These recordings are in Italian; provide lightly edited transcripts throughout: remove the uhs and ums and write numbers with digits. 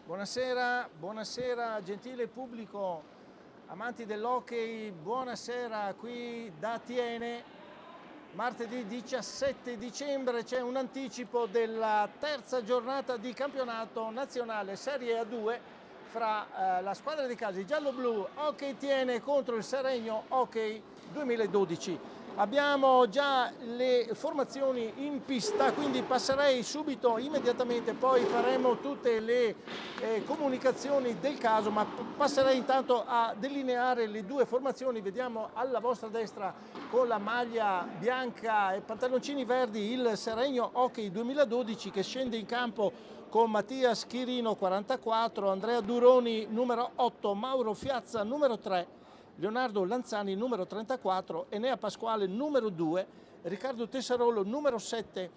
Buonasera, buonasera gentile pubblico, amanti dell'hockey, buonasera qui da Tiene. Martedì 17 dicembre c'è un anticipo della terza giornata di campionato nazionale Serie A2 fra la squadra di casa, i giallo-blu Hockey Tiene contro il Seregno Hockey 2012. Abbiamo già le formazioni in pista, quindi passerei subito, immediatamente, poi faremo tutte le comunicazioni del caso, ma passerei intanto a delineare le due formazioni. Vediamo alla vostra destra con la maglia bianca e pantaloncini verdi il Seregno Hockey 2012 che scende in campo con Mattia Schirino 44, Andrea Duroni numero 8, Mauro Fiazza numero 3, Leonardo Lanzani numero 34, Enea Pasquale numero 2, Riccardo Tessarolo numero 7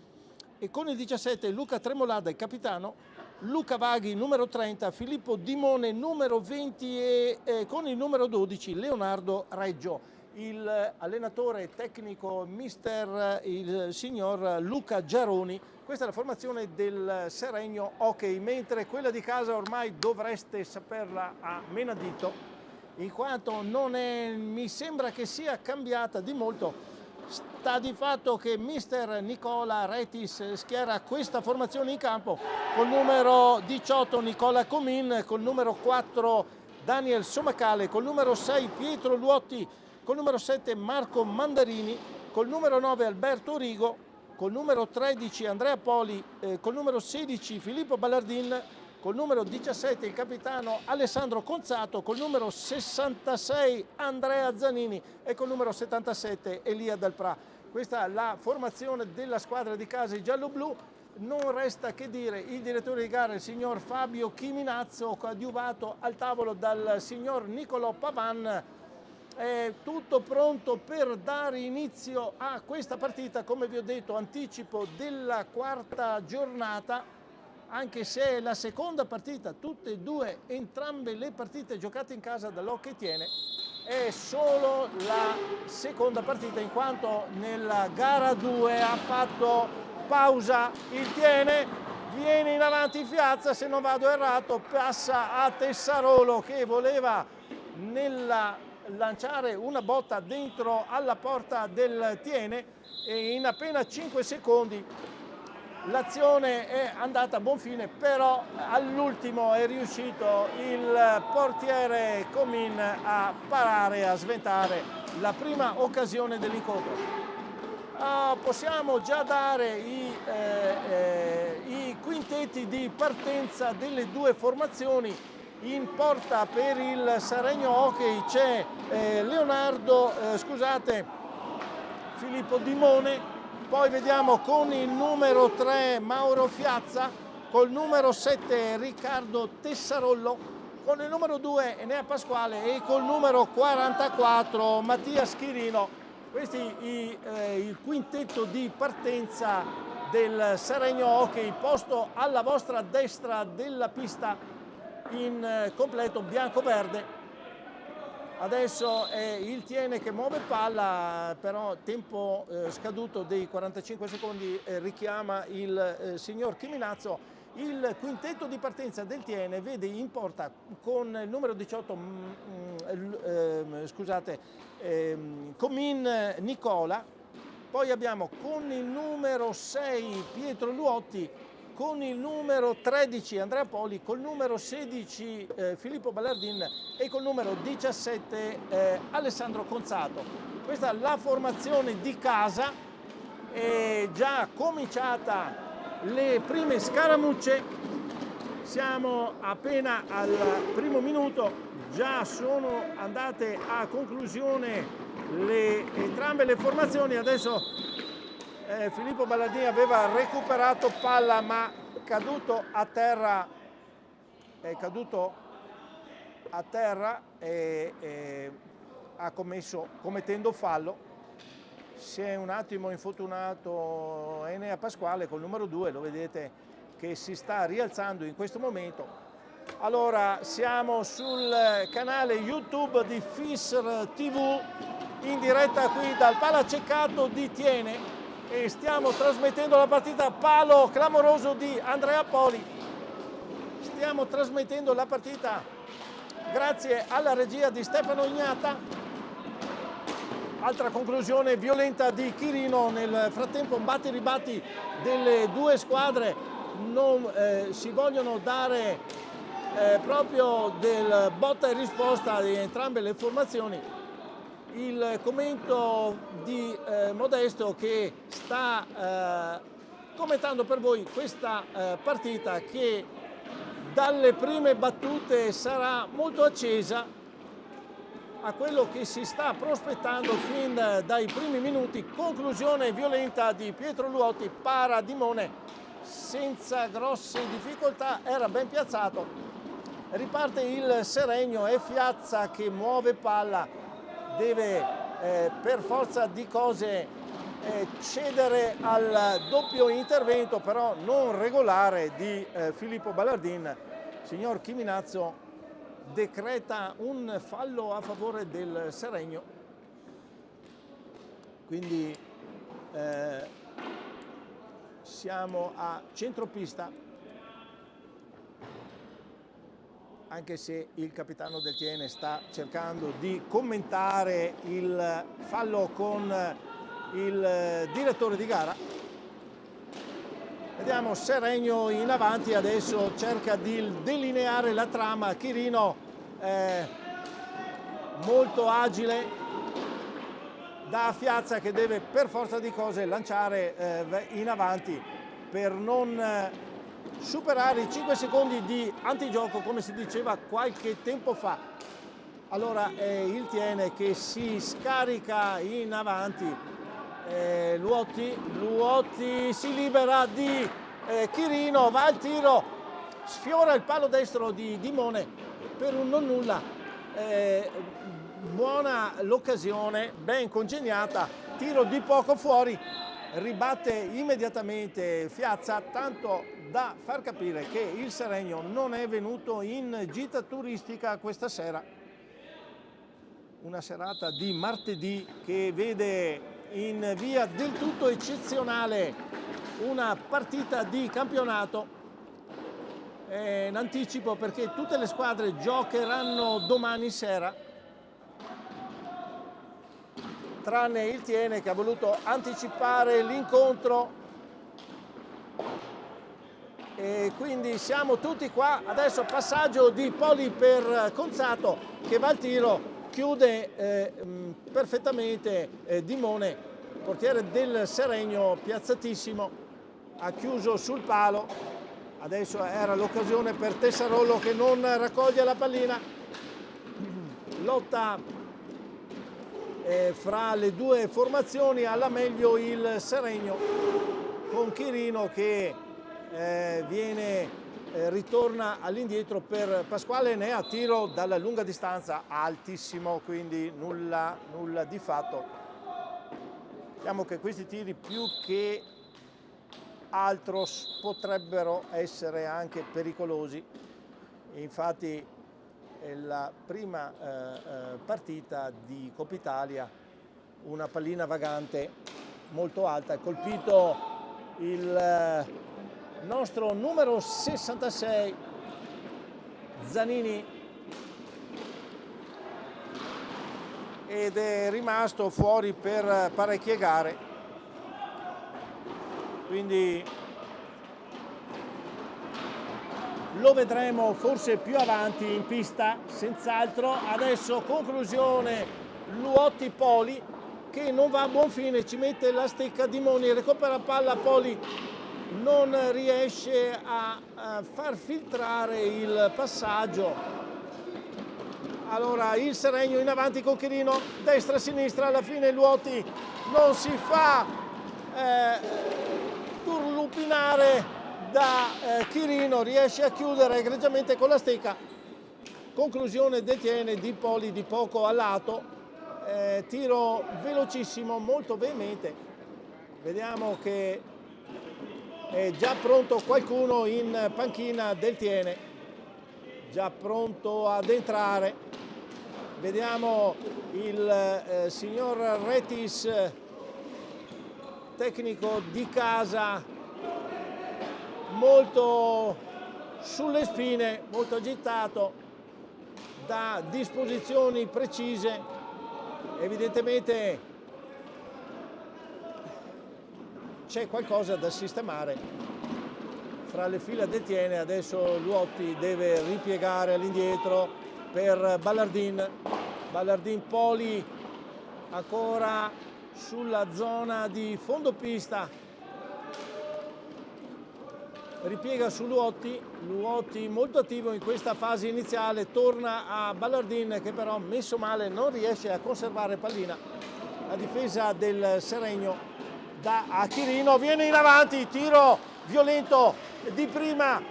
e con il 17 Luca Tremolada il capitano, Luca Vaghi numero 30, Filippo Dimone numero 20 e con il numero 12 Leonardo Reggio. Il allenatore tecnico mister il signor Luca Giaroni. Questa è la formazione del Seregno Hockey, mentre quella di casa ormai dovreste saperla a menadito, in quanto mi sembra che sia cambiata di molto. Sta di fatto che mister Nicola Retis schiera questa formazione in campo col numero 18 Nicola Comin, col numero 4 Daniel Somacale, col numero 6 Pietro Luotti, col numero 7 Marco Mandarini, col numero 9 Alberto Rigo, col numero 13 Andrea Poli, col numero 16 Filippo Ballardin, col numero 17 il capitano Alessandro Conzato, col numero 66 Andrea Zanini e col numero 77 Elia Dalprà. Questa è la formazione della squadra di casa i giallo-blu. Non resta che dire il direttore di gara, il signor Fabio Chiminazzo, coadiuvato al tavolo dal signor Nicolò Pavan. È tutto pronto per dare inizio a questa partita, come vi ho detto, anticipo della quarta giornata, anche se è la seconda partita, entrambe le partite giocate in casa dall'Hockey Tiene, è solo la seconda partita in quanto nella gara 2 ha fatto pausa il Tiene, viene in avanti Fiazza, se non vado errato, passa a Tessarolo che voleva lanciare una botta dentro alla porta del Tiene e in appena 5 secondi l'azione è andata a buon fine, però all'ultimo è riuscito il portiere Comin a parare, a sventare la prima occasione dell'incontro. Possiamo già dare i quintetti di partenza delle due formazioni. In porta per il Seregno Hockey c'è Filippo Dimone. Poi vediamo con il numero 3 Mauro Fiazza, col numero 7 Riccardo Tessarollo, con il numero 2 Enea Pasquale e col numero 44 Mattia Schirino. Questi il quintetto di partenza del Seregno Hockey, posto alla vostra destra della pista in completo bianco-verde. Adesso è il Tiene che muove palla, però tempo scaduto dei 45 secondi richiama il signor Chiminazzo. Il quintetto di partenza del Tiene vede in porta con il numero 18 Comin Nicola, poi abbiamo con il numero 6 Pietro Luotti, con il numero 13 Andrea Poli, col numero 16 Filippo Ballardin e col numero 17 Alessandro Conzato. Questa è la formazione di casa, è già cominciata le prime scaramucce, siamo appena al primo minuto, già sono andate a conclusione entrambe le formazioni. Adesso Filippo Ballardini aveva recuperato palla ma è caduto a terra e ha commettendo fallo. Si è un attimo infortunato Enea Pasquale col numero 2, lo vedete che si sta rialzando in questo momento. Allora siamo sul canale YouTube di FISR TV in diretta qui dal Palaceccato di Tiene e stiamo trasmettendo la partita. Palo clamoroso di Andrea Poli, stiamo trasmettendo la partita grazie alla regia di Stefano Ignata. Altra conclusione violenta di Chirino, nel frattempo batti e ribatti delle due squadre, non si vogliono dare proprio del botta e risposta di entrambe le formazioni. Il commento di Modesto che sta commentando per voi questa partita che dalle prime battute sarà molto accesa a quello che si sta prospettando fin dai primi minuti. Conclusione violenta di Pietro Luotti, para Dimone senza grosse difficoltà, era ben piazzato. Riparte il Seregno, è Fiazza che muove palla, deve per forza di cose cedere al doppio intervento però non regolare di Filippo Ballardin. Signor Chiminazzo decreta un fallo a favore del Seregno, quindi siamo a centropista, anche se il capitano del Tiene sta cercando di commentare il fallo con il direttore di gara. Vediamo Seregno in avanti, adesso cerca di delineare la trama. Chirino molto agile, da Fiazza che deve per forza di cose lanciare in avanti per non superare i 5 secondi di antigioco come si diceva qualche tempo fa. Allora è il Tiene che si scarica in avanti. Luotti si libera di Chirino, va al tiro, sfiora il palo destro di Dimone per un non nulla. Buona l'occasione, ben congegnata, tiro di poco fuori, ribatte immediatamente Fiazza, tanto da far capire che il Seregno non è venuto in gita turistica questa sera. Una serata di martedì che vede in via del tutto eccezionale una partita di campionato in anticipo, perché tutte le squadre giocheranno domani sera, tranne il Tiene che ha voluto anticipare l'incontro, e quindi siamo tutti qua. Adesso passaggio di Poli per Conzato che va al tiro, chiude perfettamente Dimone, portiere del Seregno, piazzatissimo, ha chiuso sul palo. Adesso era l'occasione per Tessarollo che non raccoglie la pallina. Lotta fra le due formazioni, alla meglio il Seregno con Chirino che ritorna all'indietro per Pasquale, ne ha tiro dalla lunga distanza altissimo, quindi nulla di fatto. Diciamo che questi tiri più che altro potrebbero essere anche pericolosi. Infatti è la prima partita di Coppa Italia, una pallina vagante molto alta, ha colpito il nostro numero 66 Zanini ed è rimasto fuori per parecchie gare, quindi lo vedremo forse più avanti in pista, senz'altro. Adesso conclusione Luotti Poli che non va a buon fine, ci mette la stecca Dimoni, recupera palla Poli, non riesce a far filtrare il passaggio. Allora il Seregno in avanti con Chirino, destra-sinistra, alla fine Luotti non si fa turlupinare da Chirino, riesce a chiudere egregiamente con la stecca. Conclusione del Tiene di Poli di poco a lato, tiro velocissimo, molto veemente. Vediamo che è già pronto qualcuno in panchina del Tiene, già pronto ad entrare. Vediamo il signor Retis, tecnico di casa, molto sulle spine, molto agitato, da disposizioni precise, evidentemente c'è qualcosa da sistemare fra le fila del Tiene. Adesso Luotti deve ripiegare all'indietro per Ballardin. Ballardin Poli ancora sulla zona di fondo pista, ripiega su Luotti, Luotti molto attivo in questa fase iniziale, torna a Ballardin che però messo male non riesce a conservare pallina. La difesa del Seregno dà a Chirino, viene in avanti, tiro violento di prima,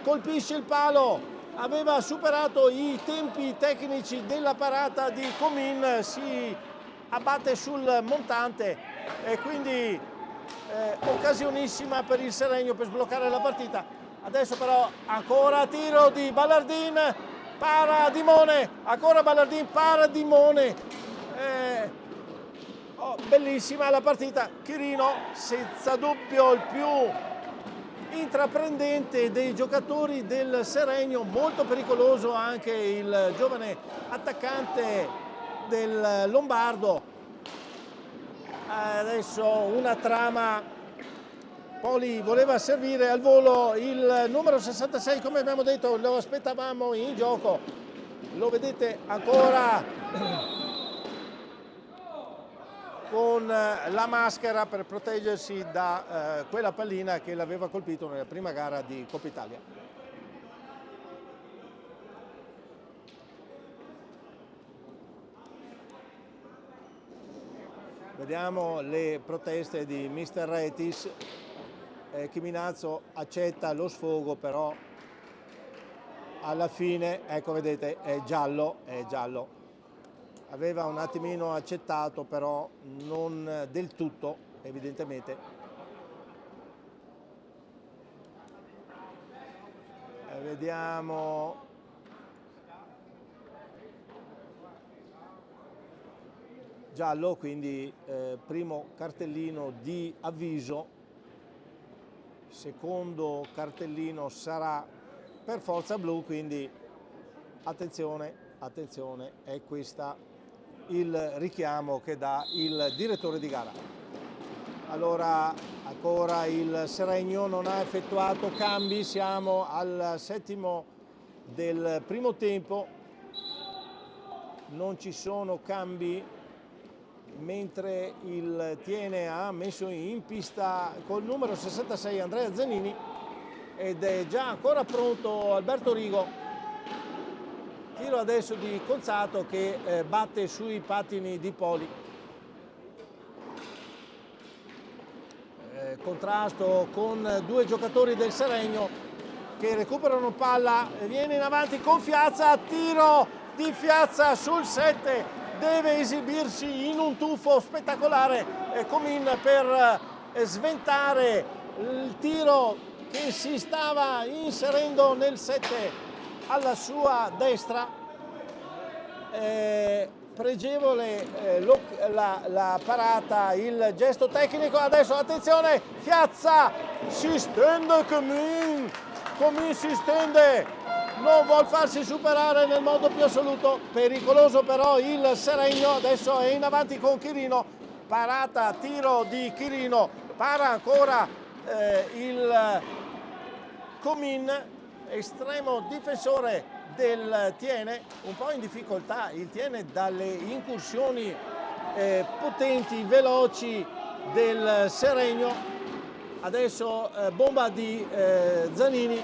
colpisce il palo, aveva superato i tempi tecnici della parata di Comin, si abbatte sul montante e quindi occasionissima per il Seregno per sbloccare la partita. Adesso però ancora tiro di Ballardin, para Dimone, ancora Ballardin, para Dimone. Bellissima la partita. Chirino senza dubbio il più intraprendente dei giocatori del Seregno, molto pericoloso anche il giovane attaccante del Lombardo. Adesso una trama, Poli voleva servire al volo il numero 66, come abbiamo detto lo aspettavamo in gioco, lo vedete ancora con la maschera per proteggersi da quella pallina che l'aveva colpito nella prima gara di Coppa Italia. Vediamo le proteste di Mister Retis. Chiminazzo accetta lo sfogo, però alla fine, ecco vedete, è giallo, aveva un attimino accettato, però non del tutto, evidentemente. Vediamo giallo, quindi primo cartellino di avviso, secondo cartellino sarà per forza blu, quindi attenzione, attenzione, è questa il richiamo che dà il direttore di gara. Allora ancora il Seregno non ha effettuato cambi, siamo al settimo del primo tempo, non ci sono cambi, mentre il Tiene ha messo in pista col numero 66 Andrea Zanini ed è già ancora pronto Alberto Rigo. Tiro adesso di Conzato che batte sui pattini di Poli. Contrasto con due giocatori del Seregno che recuperano palla, viene in avanti con Fiazza, tiro di Fiazza sul 7, deve esibirsi in un tuffo spettacolare Comin per sventare il tiro che si stava inserendo nel 7 alla sua destra. Pregevole la parata, il gesto tecnico. Adesso attenzione, Fiazza si stende, Comin si stende, non vuol farsi superare nel modo più assoluto, pericoloso però il Seregno. Adesso è in avanti con Chirino, parata, tiro di Chirino, para ancora il Comin, estremo difensore del Tiene, un po' in difficoltà il Tiene dalle incursioni potenti, veloci del Seregno. Adesso bomba di Zanini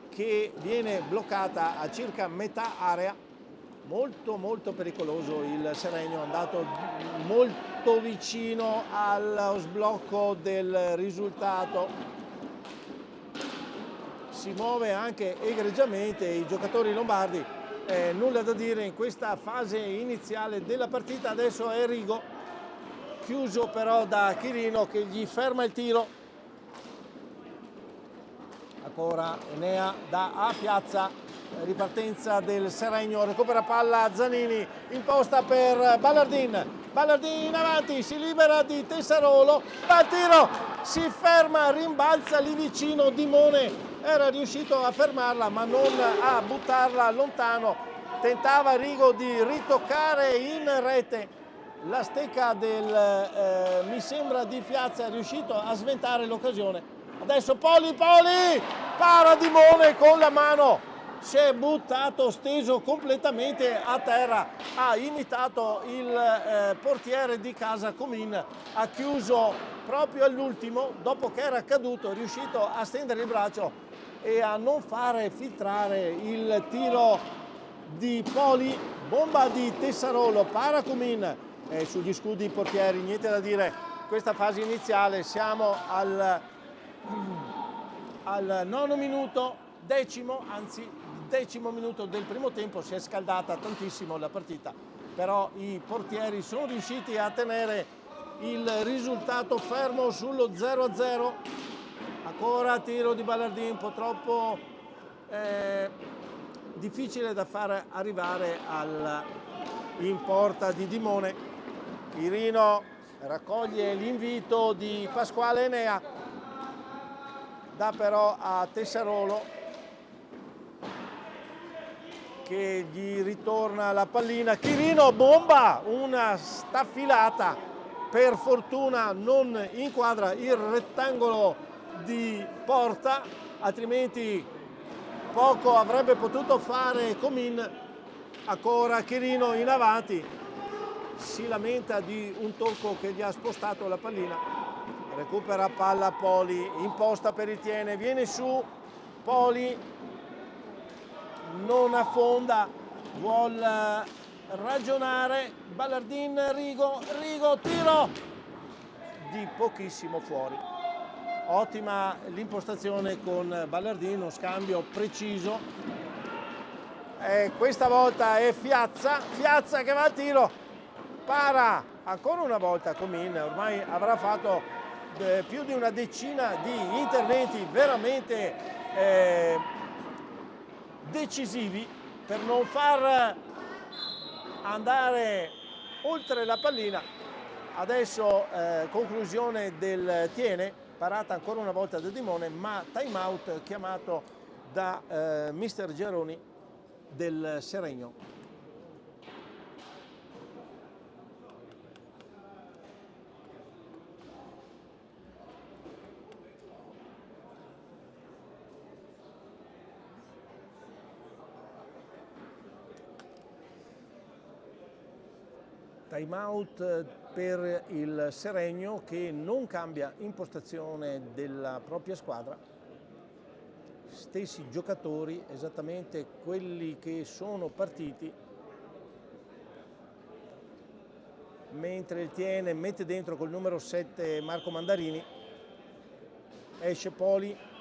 che viene bloccata a circa metà area, molto pericoloso il Seregno, è andato molto vicino allo sblocco del risultato. Si muove anche egregiamente i giocatori lombardi, nulla da dire in questa fase iniziale della partita. Adesso è Rigo, chiuso però da Chirino che gli ferma il tiro. Ancora Enea da a Piazza, ripartenza del Seregno, recupera palla Zanini, imposta per Ballardin, Ballardin avanti, si libera di Tessarolo, va al tiro, si ferma, rimbalza lì vicino Dimone era riuscito a fermarla ma non a buttarla lontano. Tentava Rigo di ritoccare in rete la stecca del, mi sembra, di Fiazza, è riuscito a sventare l'occasione. Adesso Poli, Paradimone con la mano, si è buttato steso completamente a terra, ha imitato il portiere di casa Comin, ha chiuso proprio all'ultimo, dopo che era caduto, è riuscito a stendere il braccio e a non fare filtrare il tiro di Poli. Bomba di Tessarolo, para Comin sugli scudi portieri, niente da dire. Questa fase iniziale, siamo al nono minuto, decimo minuto del primo tempo. Si è scaldata tantissimo la partita, però i portieri sono riusciti a tenere il risultato fermo sullo 0-0. Ancora tiro di Ballardin, un po' troppo difficile da far arrivare in porta di Dimone. Irino raccoglie l'invito di Pasquale Enea, dà però a Tessarolo che gli ritorna la pallina. Chirino bomba, una staffilata, per fortuna non inquadra il rettangolo di porta, altrimenti poco avrebbe potuto fare Comin. Ancora Chirino in avanti, si lamenta di un tocco che gli ha spostato la pallina. Recupera palla Poli, imposta per il Tiene, viene su Poli, non affonda, vuol ragionare. Ballardin, Rigo, tiro di pochissimo fuori. Ottima l'impostazione con Ballardin, uno scambio preciso. Questa volta è Fiazza che va al tiro, para ancora una volta Comin. Ormai avrà fatto più di una decina di interventi veramente decisivi per non far andare oltre la pallina. Adesso conclusione del Tiene, parata ancora una volta da Dimone, ma time out chiamato da mister Geroni del Seregno. Time out per il Seregno, che non cambia impostazione della propria squadra. Stessi giocatori, esattamente quelli che sono partiti, mentre il Tiene mette dentro col numero 7 Marco Mandarini. Esce Poli,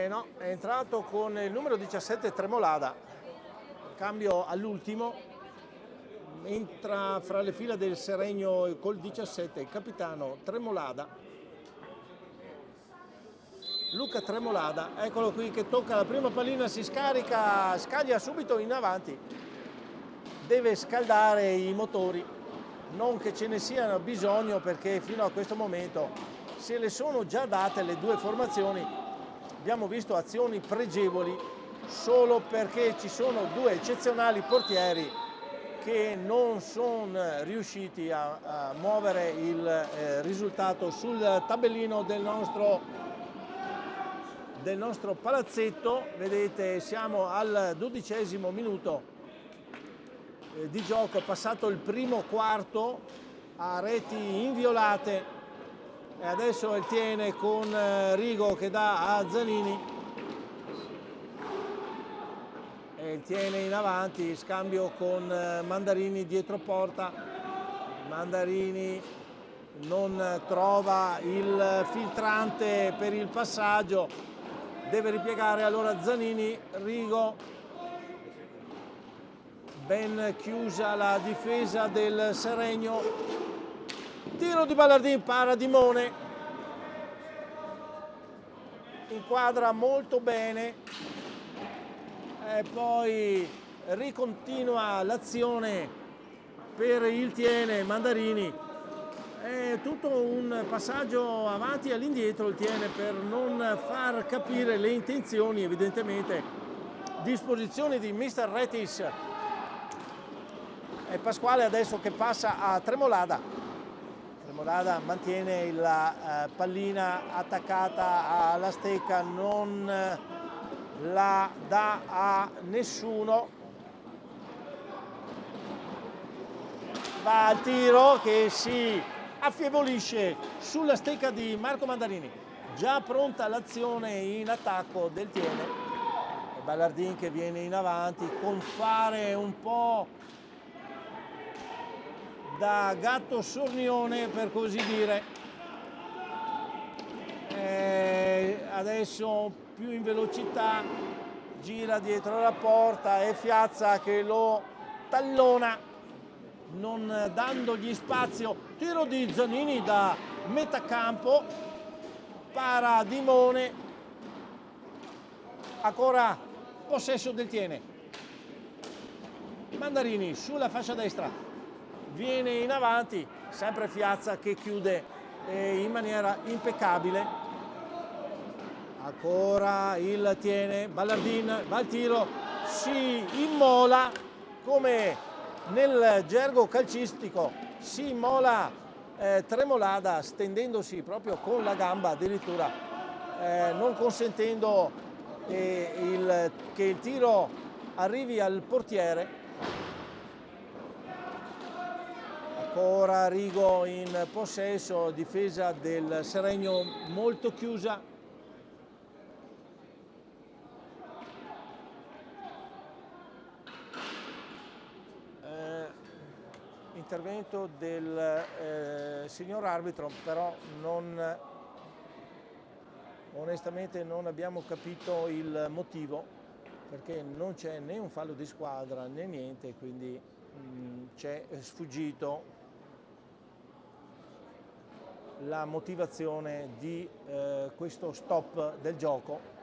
no, è entrato con il numero 17 Tremolada, cambio all'ultimo, entra fra le fila del Seregno col 17 il capitano Tremolada, Luca Tremolada. Eccolo qui che tocca la prima pallina, si scarica, scaglia subito in avanti, deve scaldare i motori, non che ce ne siano bisogno, perché fino a questo momento se le sono già date le due formazioni. Abbiamo visto azioni pregevoli solo perché ci sono due eccezionali portieri che non sono riusciti a muovere il risultato sul tabellino del nostro palazzetto. Vedete, siamo al 12° minuto di gioco, passato il primo quarto a reti inviolate. E adesso il Tiene con Rigo che dà a Zanini, e il Tiene in avanti, scambio con Mandarini dietro porta. Mandarini non trova il filtrante per il passaggio, deve ripiegare, allora Zanini. Rigo, ben chiusa la difesa del Seregno. Tiro di Ballardin, Paradimone, inquadra molto bene e poi ricontinua l'azione per il Tiene Mandarini. È tutto un passaggio avanti e all'indietro il Tiene per non far capire le intenzioni, evidentemente disposizioni di Mr. Retis. È Pasquale adesso che passa a Tremolada. Tremolada mantiene la pallina attaccata alla stecca, non la dà a nessuno. Va al tiro che si affievolisce sulla stecca di Marco Mandarini. Già pronta l'azione in attacco del Tiene. Ballardin che viene in avanti con fare un po' da gatto sornione, per così dire. Adesso più in velocità, gira dietro la porta e Fiazza che lo tallona, non dandogli spazio. Tiro di Zanini da metà campo, para Dimone, ancora possesso del Tiene. Mandarini sulla fascia destra, viene in avanti, sempre Fiazza che chiude in maniera impeccabile. Ancora il Tiene, Ballardin va al tiro, si immola come nel gergo calcistico, si immola Tremolada stendendosi proprio con la gamba addirittura, non consentendo che il tiro arrivi al portiere. Ancora Rigo in possesso, difesa del Seregno molto chiusa. Intervento del signor arbitro, però onestamente non abbiamo capito il motivo, perché non c'è né un fallo di squadra né niente, quindi c'è sfuggito la motivazione di questo stop del gioco.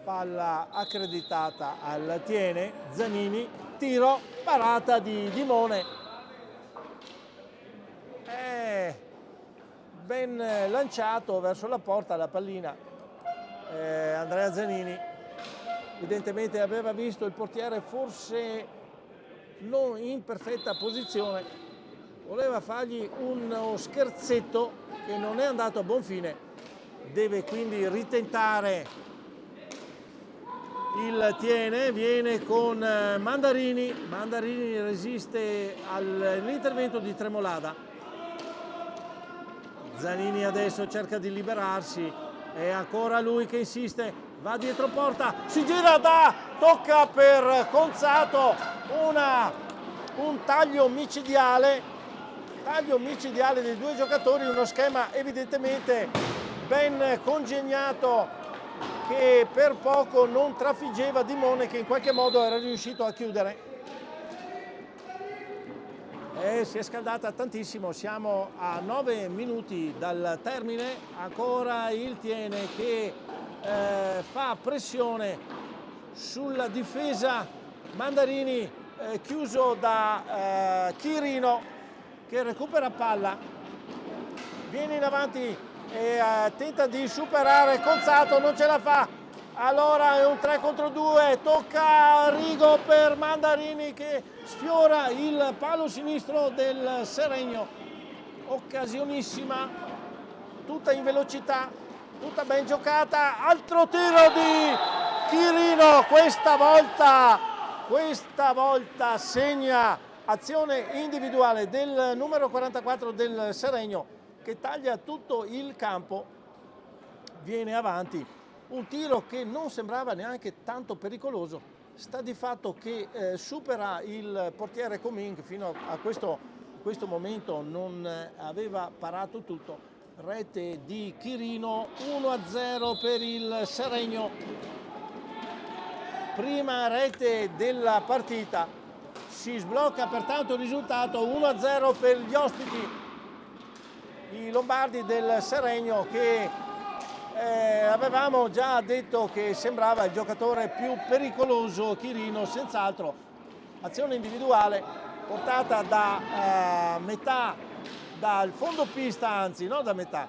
Palla accreditata al Tiene, Zanini, tiro, parata di Dimone. Ben lanciato verso la porta la pallina. Andrea Zanini evidentemente aveva visto il portiere forse non in perfetta posizione, voleva fargli uno scherzetto che non è andato a buon fine, deve quindi ritentare il Tiene, viene con Mandarini, Mandarini resiste all'intervento di Tremolada. Zanini adesso cerca di liberarsi, è ancora lui che insiste, va dietro porta, si gira, tocca per Conzato, un taglio micidiale dei due giocatori, uno schema evidentemente ben congegnato che per poco non trafiggeva Dimone, che in qualche modo era riuscito a chiudere. Si è scaldata tantissimo, siamo a 9 minuti dal termine, ancora il Tiene che fa pressione sulla difesa, Mandarini chiuso da Chirino che recupera palla, viene in avanti e tenta di superare Conzato, non ce la fa, allora è un 3 contro 2, tocca Rigo per Mandarini che sfiora il palo sinistro del Seregno, occasionissima, tutta in velocità, tutta ben giocata, altro tiro di Chirino, questa volta segna azione individuale del numero 44 del Seregno che taglia tutto il campo, viene avanti, un tiro che non sembrava neanche tanto pericoloso, sta di fatto che supera il portiere Comin che fino a questo momento non aveva parato tutto, rete di Chirino, 1-0 per il Seregno, prima rete della partita, si sblocca pertanto il risultato 1-0 per gli ospiti. i lombardi del Seregno, che avevamo già detto che sembrava il giocatore più pericoloso. Chirino, senz'altro, azione individuale portata da metà, dal fondo pista, anzi non da metà,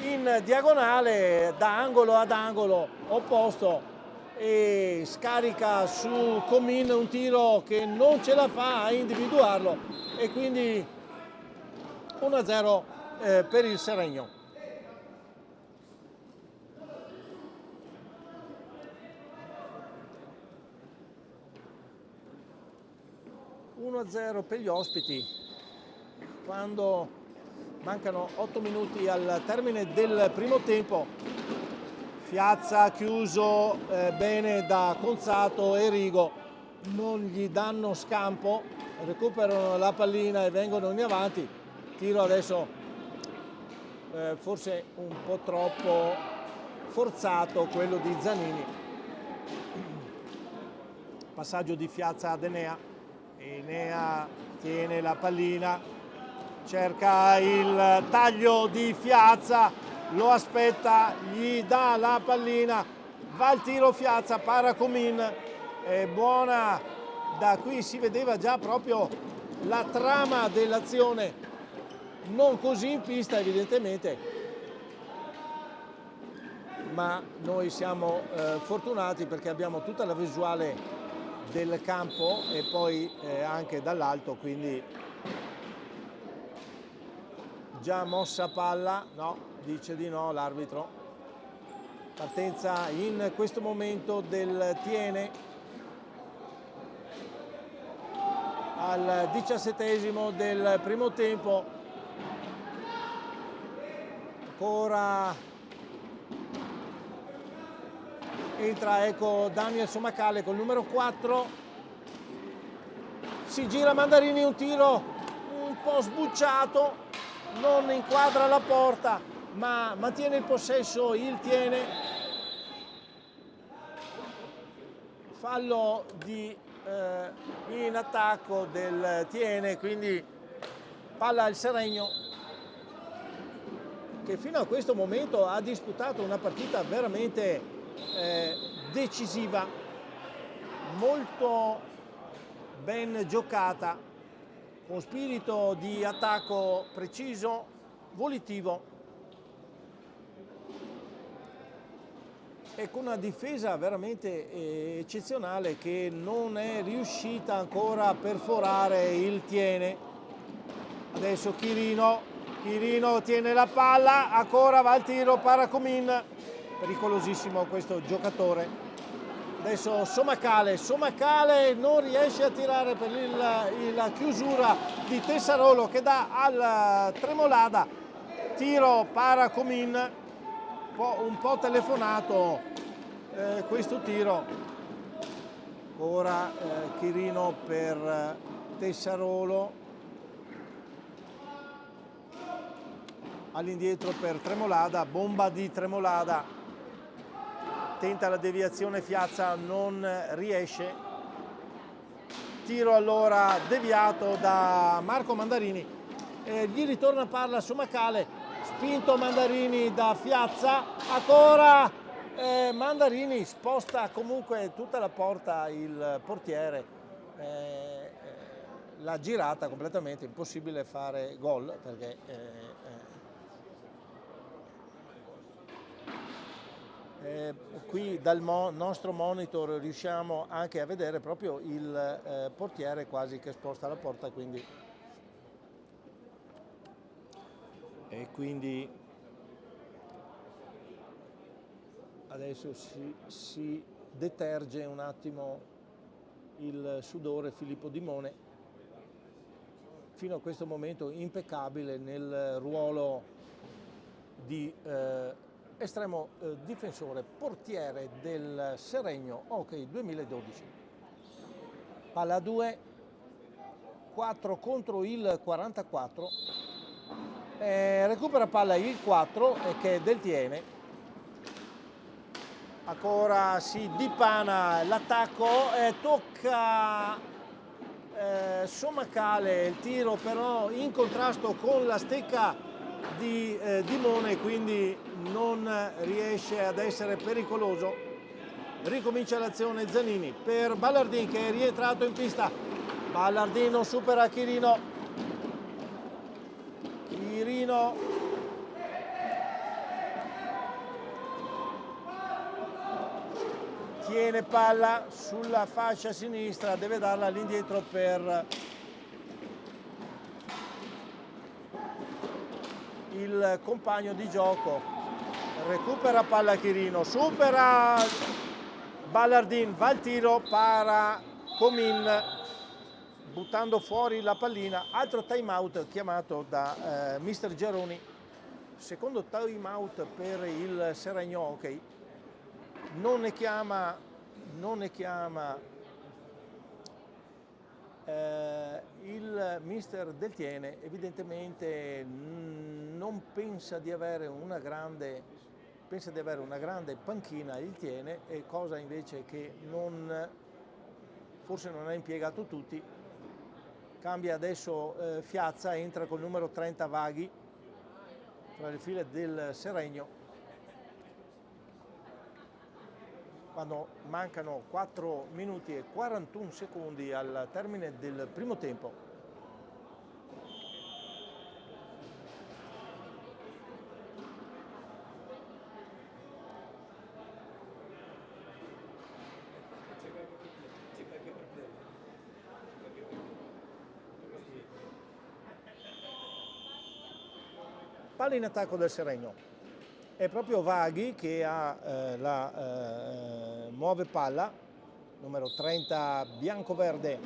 in diagonale da angolo ad angolo opposto, e scarica su Comin un tiro che non ce la fa a individuarlo, e quindi 1-0 per il Seregno. Per gli ospiti, quando mancano 8 minuti al termine del primo tempo. Fiazza chiuso bene da Conzato e Rigo, non gli danno scampo, recuperano la pallina e vengono in avanti. Tiro adesso forse un po' troppo forzato, quello di Zanini. Passaggio di Fiazza ad Enea. Enea tiene la pallina, cerca il taglio di Fiazza, lo aspetta, gli dà la pallina, va il tiro Fiazza, para Comin, è buona. Da qui si vedeva già proprio la trama dell'azione, non così in pista evidentemente, ma noi siamo fortunati perché abbiamo tutta la visuale del campo e poi anche dall'alto, quindi già mossa palla, no, dice di no l'arbitro. Partenza in questo momento del Tiene al 17esimo del primo tempo. Ancora entra, ecco, Daniel Somacale col numero 4, si gira Mandarini, un tiro un po' sbucciato, non inquadra la porta ma mantiene il possesso il Tiene. Fallo in attacco del Tiene, quindi palla al Seregno, che fino a questo momento ha disputato una partita veramente decisiva, molto ben giocata, con spirito di attacco preciso, volitivo, e con una difesa veramente eccezionale che non è riuscita ancora a perforare il Tiene. Adesso Chirino tiene la palla, ancora va il tiro, para Comin, pericolosissimo questo giocatore. Adesso Somacale non riesce a tirare per la chiusura di Tessarolo, che dà al Tremolada, tiro para Comin, un po' telefonato questo tiro. Ora Chirino per Tessarolo, all'indietro per Tremolada, bomba di Tremolada, tenta la deviazione Fiazza, non riesce, tiro allora deviato da Marco Mandarini, gli ritorna palla su Macale, spinto Mandarini da Fiazza, ancora Mandarini sposta comunque tutta la porta, il portiere l'ha girata completamente, impossibile fare gol perché qui dal nostro monitor riusciamo anche a vedere proprio il portiere quasi che sposta la porta, quindi adesso si deterge un attimo il sudore Filippo Dimone, fino a questo momento impeccabile nel ruolo di estremo difensore portiere del Seregno Hockey 2012. Palla 2, 4 contro il 44, recupera palla il 4 che è del Tiene, ancora si dipana l'attacco, tocca Somacale, il tiro però in contrasto con la stecca di Dimone, quindi non riesce ad essere pericoloso. Ricomincia l'azione Zanini per Ballardin che è rientrato in pista. Ballardin non supera Chirino. Chirino tiene palla sulla fascia sinistra, deve darla all'indietro per il compagno di gioco. Recupera palla Chirino, supera Ballardin, va al tiro, para Comin buttando fuori la pallina. Altro time out chiamato da mister Geroni, secondo time out per il Seregno Hockey. Non ne chiama il mister Del Tiene, evidentemente non pensa di avere una grande panchina il Tiene, e cosa invece che forse non ha impiegato tutti. Cambia adesso Fiazza, entra col numero 30 Vaghi tra le file del Seregno, quando mancano 4 minuti e 41 secondi al termine del primo tempo. Palla in attacco del Seregno. È proprio Vaghi che muove palla, numero 30 bianco-verde.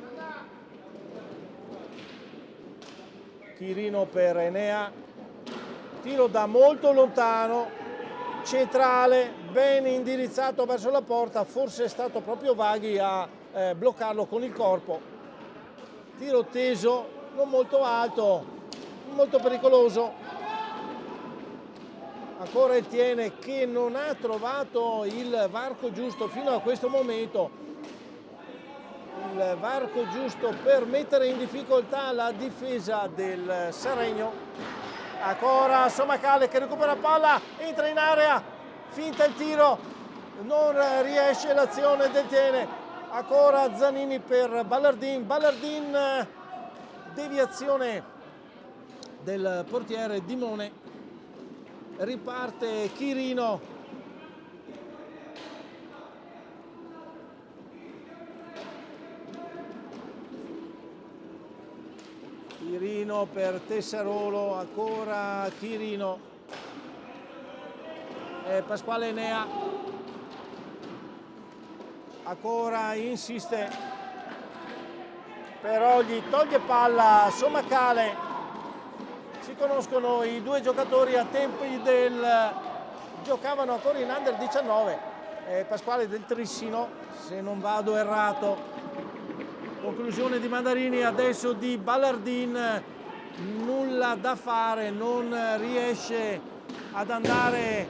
Chirino per Enea, tiro da molto lontano, centrale, ben indirizzato verso la porta, forse è stato proprio Vaghi a bloccarlo con il corpo. Tiro teso, non molto alto, molto pericoloso. Ancora il Tiene che non ha trovato il varco giusto fino a questo momento, il varco giusto per mettere in difficoltà la difesa del Seregno. Ancora Somacale che recupera palla, entra in area, finta il tiro, non riesce l'azione del Tiene. Ancora Zanini per Ballardin, deviazione del portiere Dimone. Riparte Chirino, Chirino per Tessarolo, ancora Chirino, Pasquale Enea, ancora insiste, però gli toglie palla Somacale. Si conoscono i due giocatori a tempi giocavano ancora in under 19, Pasquale del Trissino, se non vado errato. Conclusione di Mandarini, adesso di Ballardin, nulla da fare, non riesce ad andare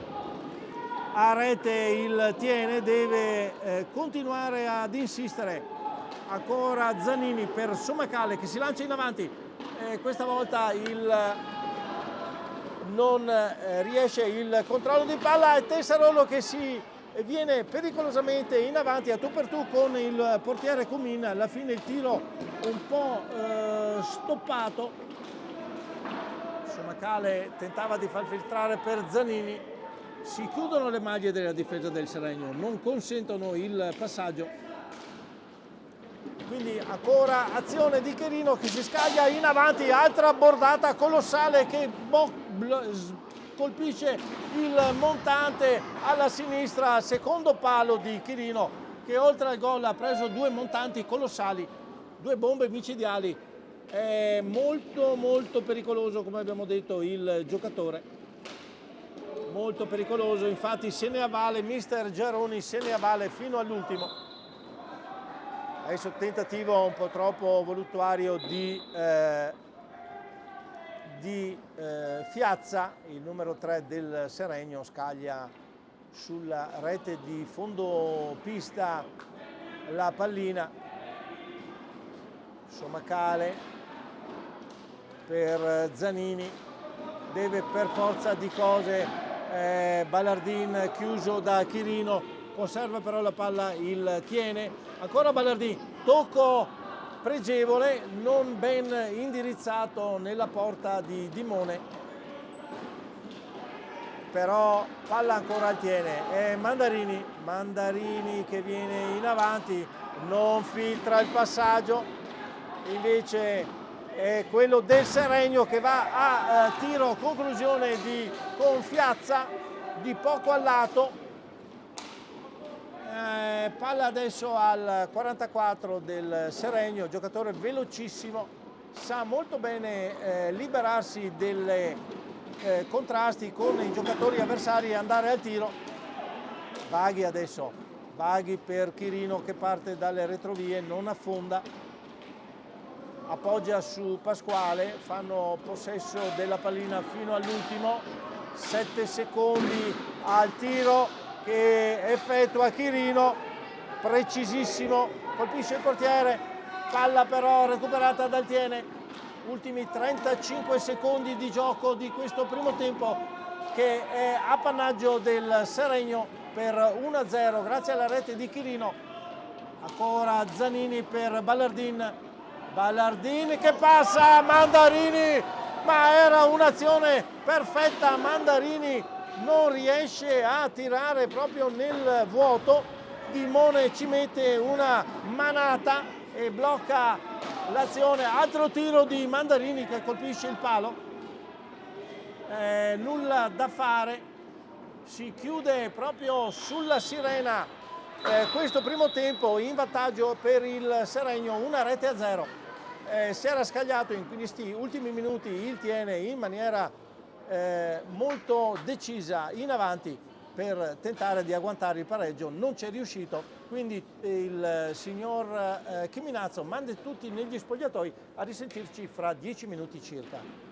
a rete il Tiene, deve continuare ad insistere. Ancora Zanini per Somacale che si lancia in avanti. Questa volta non riesce il controllo di palla, e Tessarolo che si viene pericolosamente in avanti a tu per tu con il portiere Comin. Alla fine il tiro un po' stoppato. Somacale tentava di far filtrare per Zanini, si chiudono le maglie della difesa del Seregno, non consentono il passaggio. Quindi ancora azione di Chirino che si scaglia in avanti, altra bordata colossale che colpisce il montante alla sinistra, secondo palo di Chirino che oltre al gol ha preso due montanti colossali, due bombe micidiali. È molto pericoloso, come abbiamo detto, il giocatore, molto pericoloso, infatti se ne avvale mister Geroni, se ne avvale fino all'ultimo. Adesso tentativo un po' troppo voluttuario di Fiazza, il numero 3 del Seregno, scaglia sulla rete di fondo pista la pallina. Somacale per Zanini, deve per forza di cose Ballardin chiuso da Chirino, conserva però la palla il Tiene, ancora Ballardin, tocco pregevole, non ben indirizzato nella porta di Dimone, però palla ancora al Tiene, Mandarini che viene in avanti, non filtra il passaggio, invece è quello del Seregno che va a tiro conclusione di Confiazza, di poco al lato. Palla adesso al 44 del Seregno, giocatore velocissimo, sa molto bene liberarsi delle contrasti con i giocatori avversari e andare al tiro. Vaghi adesso, Vaghi per Chirino che parte dalle retrovie, non affonda, appoggia su Pasquale, fanno possesso della pallina fino all'ultimo, 7 secondi al tiro che effettua Chirino, precisissimo, colpisce il portiere, palla però recuperata dal Tiene, ultimi 35 secondi di gioco di questo primo tempo che è appannaggio del Seregno per 1-0 grazie alla rete di Chirino. Ancora Zanini per Ballardin, Ballardin che passa, Mandarini, ma era un'azione perfetta, Mandarini non riesce a tirare proprio nel vuoto, Dimone ci mette una manata e blocca l'azione, altro tiro di Mandarini che colpisce il palo, nulla da fare, si chiude proprio sulla sirena questo primo tempo in vantaggio per il Seregno, 1-0. Si era scagliato in questi ultimi minuti il Tiene in maniera molto decisa in avanti per tentare di agguantare il pareggio, non c'è riuscito, quindi il signor Chiminazzo manda tutti negli spogliatoi, a risentirci fra 10 minuti circa.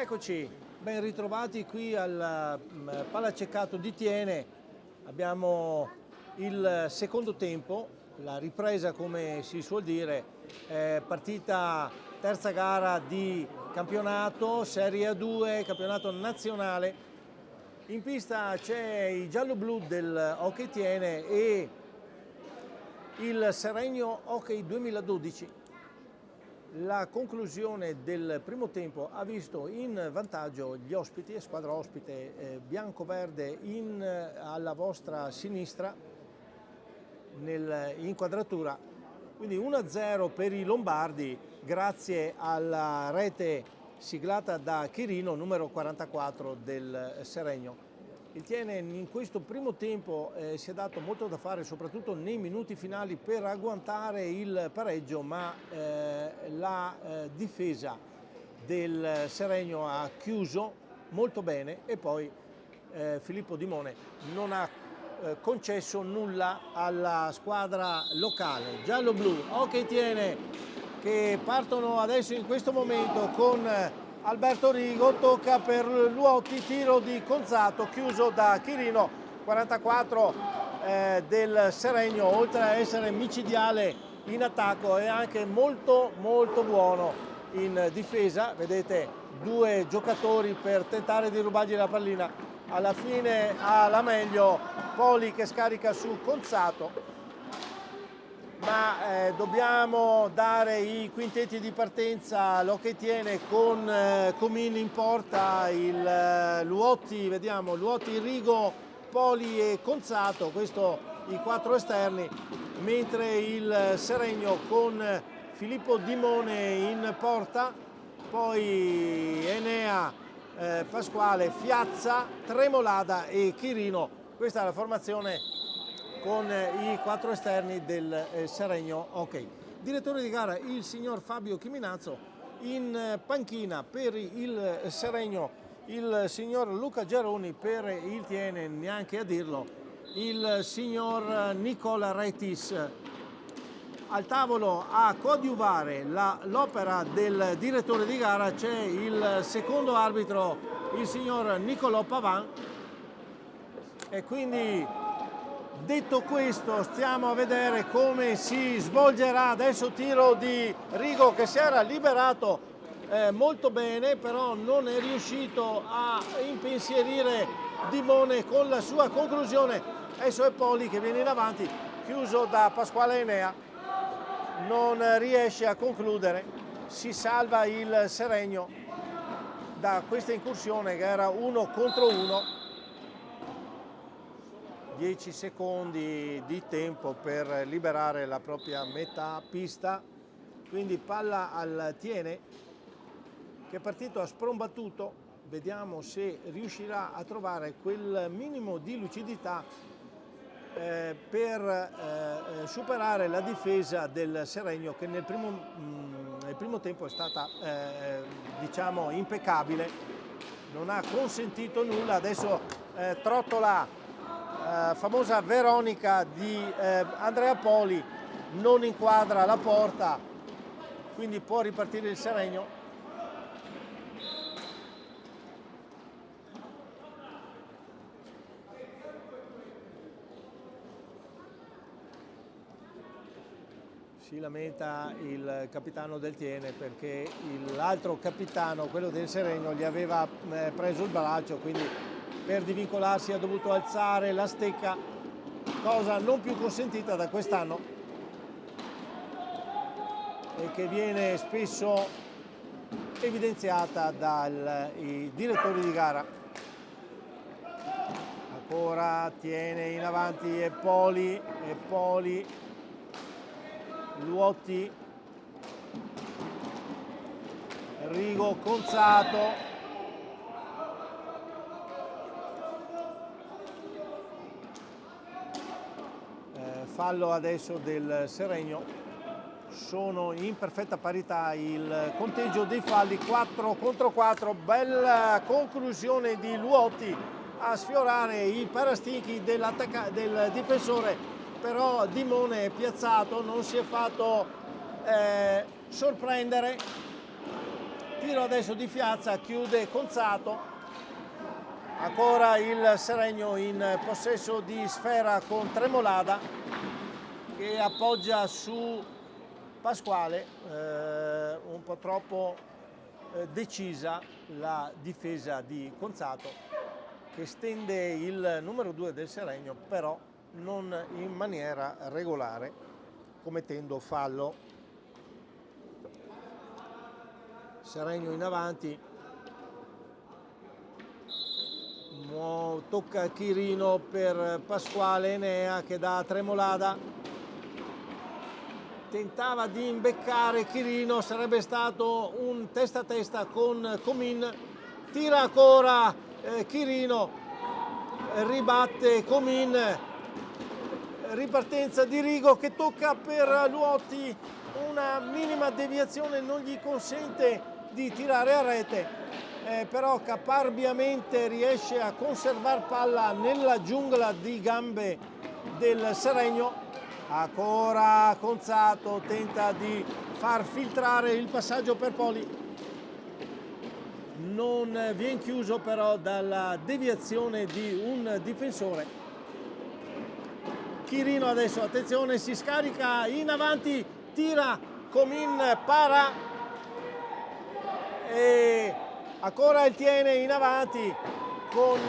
Eccoci, ben ritrovati qui al Palaceccato di Thiene. Abbiamo il secondo tempo, la ripresa come si suol dire, partita terza gara di campionato, Serie A2, campionato nazionale. In pista c'è i giallo-blu del Hockey Thiene e il Seregno Hockey 2012. La conclusione del primo tempo ha visto in vantaggio gli ospiti, squadra ospite bianco-verde alla vostra sinistra nell'inquadratura, quindi 1-0 per i lombardi grazie alla rete siglata da Chirino, numero 44 del Seregno. Il Thiene in questo primo tempo si è dato molto da fare, soprattutto nei minuti finali, per agguantare il pareggio, ma la difesa del Seregno ha chiuso molto bene e poi Filippo Dimone non ha concesso nulla alla squadra locale. Giallo-blu, Hockey Thiene, che partono adesso in questo momento con Alberto Rigo, tocca per Luotti, tiro di Conzato, chiuso da Chirino, 44 del Seregno, oltre a essere micidiale in attacco è anche molto buono in difesa. Vedete, due giocatori per tentare di rubargli la pallina, alla fine ha la meglio Poli che scarica su Conzato. Ma dobbiamo dare i quintetti di partenza. L'Hockey Thiene con Comini in porta, il Luotti, vediamo, Luotti, Rigo, Poli e Conzato, questo i quattro esterni, mentre il Seregno con Filippo Dimone in porta, poi Enea, Pasquale, Fiazza, Tremolada e Chirino. Questa è la formazione con i quattro esterni del Seregno Hockey. Direttore di gara il signor Fabio Chiminazzo, in panchina per il Seregno il signor Luca Geroni, per il Thiene neanche a dirlo il signor Nicola Retis. Al tavolo a coadiuvare l'opera del direttore di gara c'è il secondo arbitro, il signor Niccolò Pavan, e quindi detto questo stiamo a vedere come si svolgerà adesso. Tiro di Rigo che si era liberato molto bene, però non è riuscito a impensierire Dimone con la sua conclusione. Adesso è Poli che viene in avanti, chiuso da Pasquale Enea, non riesce a concludere. Si salva il Seregno da questa incursione che era 1 contro 1. 10 secondi di tempo per liberare la propria metà pista, quindi palla al Thiene che è partito a sprombattuto. Vediamo se riuscirà a trovare quel minimo di lucidità per superare la difesa del Seregno, che nel primo tempo è stata diciamo impeccabile, non ha consentito nulla. Adesso trottola famosa Veronica di Andrea Poli, non inquadra la porta, quindi può ripartire il Seregno. Si lamenta il capitano del Thiene perché l'altro capitano, quello del Seregno, gli aveva preso il braccio, quindi per divincolarsi ha dovuto alzare la stecca, cosa non più consentita da quest'anno e che viene spesso evidenziata dai direttori di gara. Ancora Thiene in avanti e Poli, Luotti, Rigo, Conzato, fallo adesso del Seregno. Sono in perfetta parità il conteggio dei falli, 4 contro 4. Bella conclusione di Luotti a sfiorare i parastichi del difensore, però Dimone è piazzato, non si è fatto sorprendere tiro adesso di Fiazza, chiude Conzato, ancora il Seregno in possesso di sfera con Tremolada che appoggia su Pasquale, un po' troppo decisa la difesa di Conzato che stende il numero 2 del Seregno, però non in maniera regolare, commettendo fallo. Seregno in avanti, tocca Chirino per Pasquale, Enea che dà a Tremolada, tentava di imbeccare Chirino, sarebbe stato un testa a testa con Comin, tira ancora Chirino, ribatte Comin, ripartenza di Rigo che tocca per Luotti, una minima deviazione non gli consente di tirare a rete, però caparbiamente riesce a conservare palla nella giungla di gambe del Seregno. Ancora Conzato tenta di far filtrare il passaggio per Poli, non viene chiuso però dalla deviazione di un difensore. Chirino adesso, attenzione, si scarica in avanti, tira, Comin para e ancora il tiene in avanti con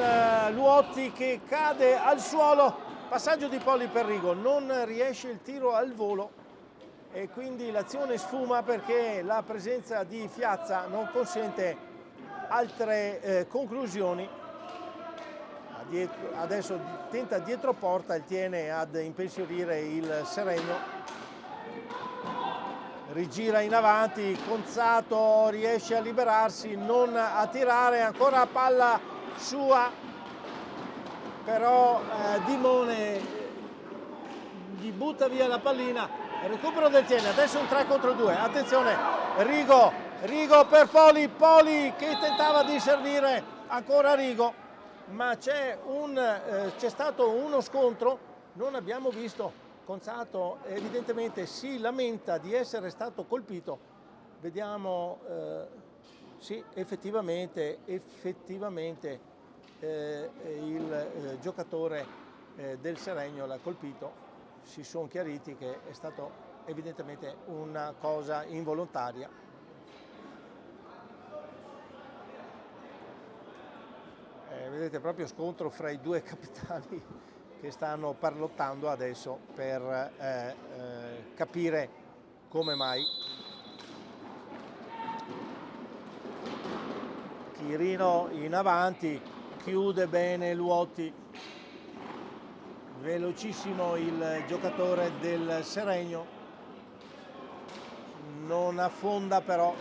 Luotti che cade al suolo. Passaggio di Poli per Rigo, non riesce il tiro al volo e quindi l'azione sfuma perché la presenza di Fiazza non consente altre conclusioni. Adesso tenta dietro porta, il tiene ad impensierire il Seregno, rigira in avanti, Conzato riesce a liberarsi, non a tirare, ancora palla sua, però Dimone gli butta via la pallina, recupero del tiene, adesso un 3 contro 2, attenzione, Rigo per Poli che tentava di servire, ancora Rigo, ma c'è stato uno scontro, non abbiamo visto, Conzato evidentemente si lamenta di essere stato colpito, vediamo, sì, effettivamente il giocatore del Seregno l'ha colpito, si sono chiariti che è stato evidentemente una cosa involontaria. Vedete proprio scontro fra i due capitani che stanno parlottando adesso per capire come mai. Chirino in avanti, chiude bene Luotti, velocissimo il giocatore del Seregno, non affonda però,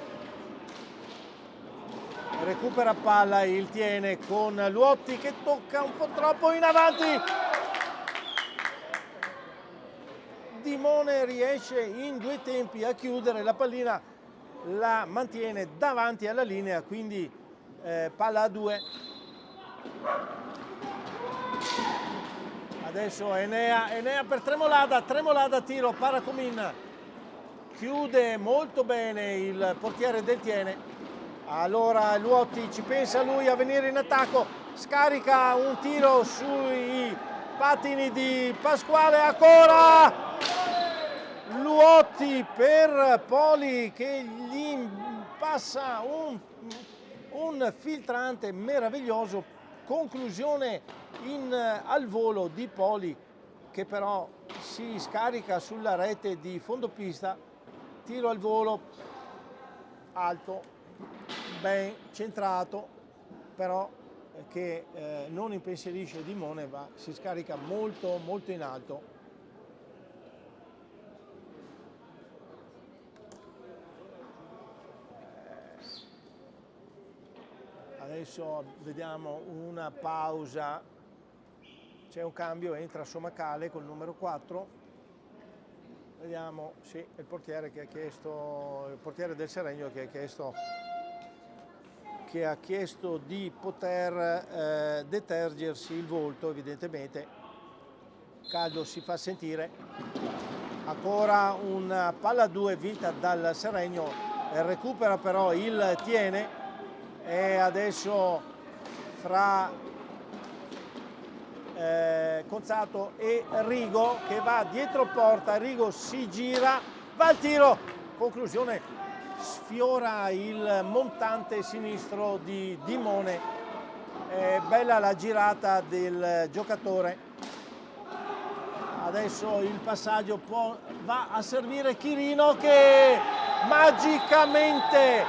recupera palla, il tiene con Luotti che tocca un po' troppo in avanti, Dimone riesce in due tempi a chiudere, la pallina la mantiene davanti alla linea, quindi palla a 2. Adesso Enea per Tremolada, tiro, para Comin, chiude molto bene il portiere del Tiene, allora Luotti ci pensa lui a venire in attacco, scarica un tiro sui pattini di Pasquale, ancora Luotti per Poli che gli passa un filtrante meraviglioso, conclusione al volo di Poli che però si scarica sulla rete di fondopista, tiro al volo alto, ben centrato, però che non impensierisce Dimone, ma si scarica molto molto in alto. Adesso vediamo una pausa, c'è un cambio, entra Somacale col numero 4, vediamo, sì, il portiere che ha chiesto, il portiere del Seregno che ha chiesto di poter detergersi il volto, evidentemente, caldo si fa sentire, ancora una palla 2 vinta dal Seregno, recupera però il Tiene, e adesso fra Conzato e Rigo che va dietro porta. Rigo si gira, va al tiro, conclusione, sfiora il montante sinistro di Dimone. Bella la girata del giocatore. Adesso il passaggio va a servire Chirino, che magicamente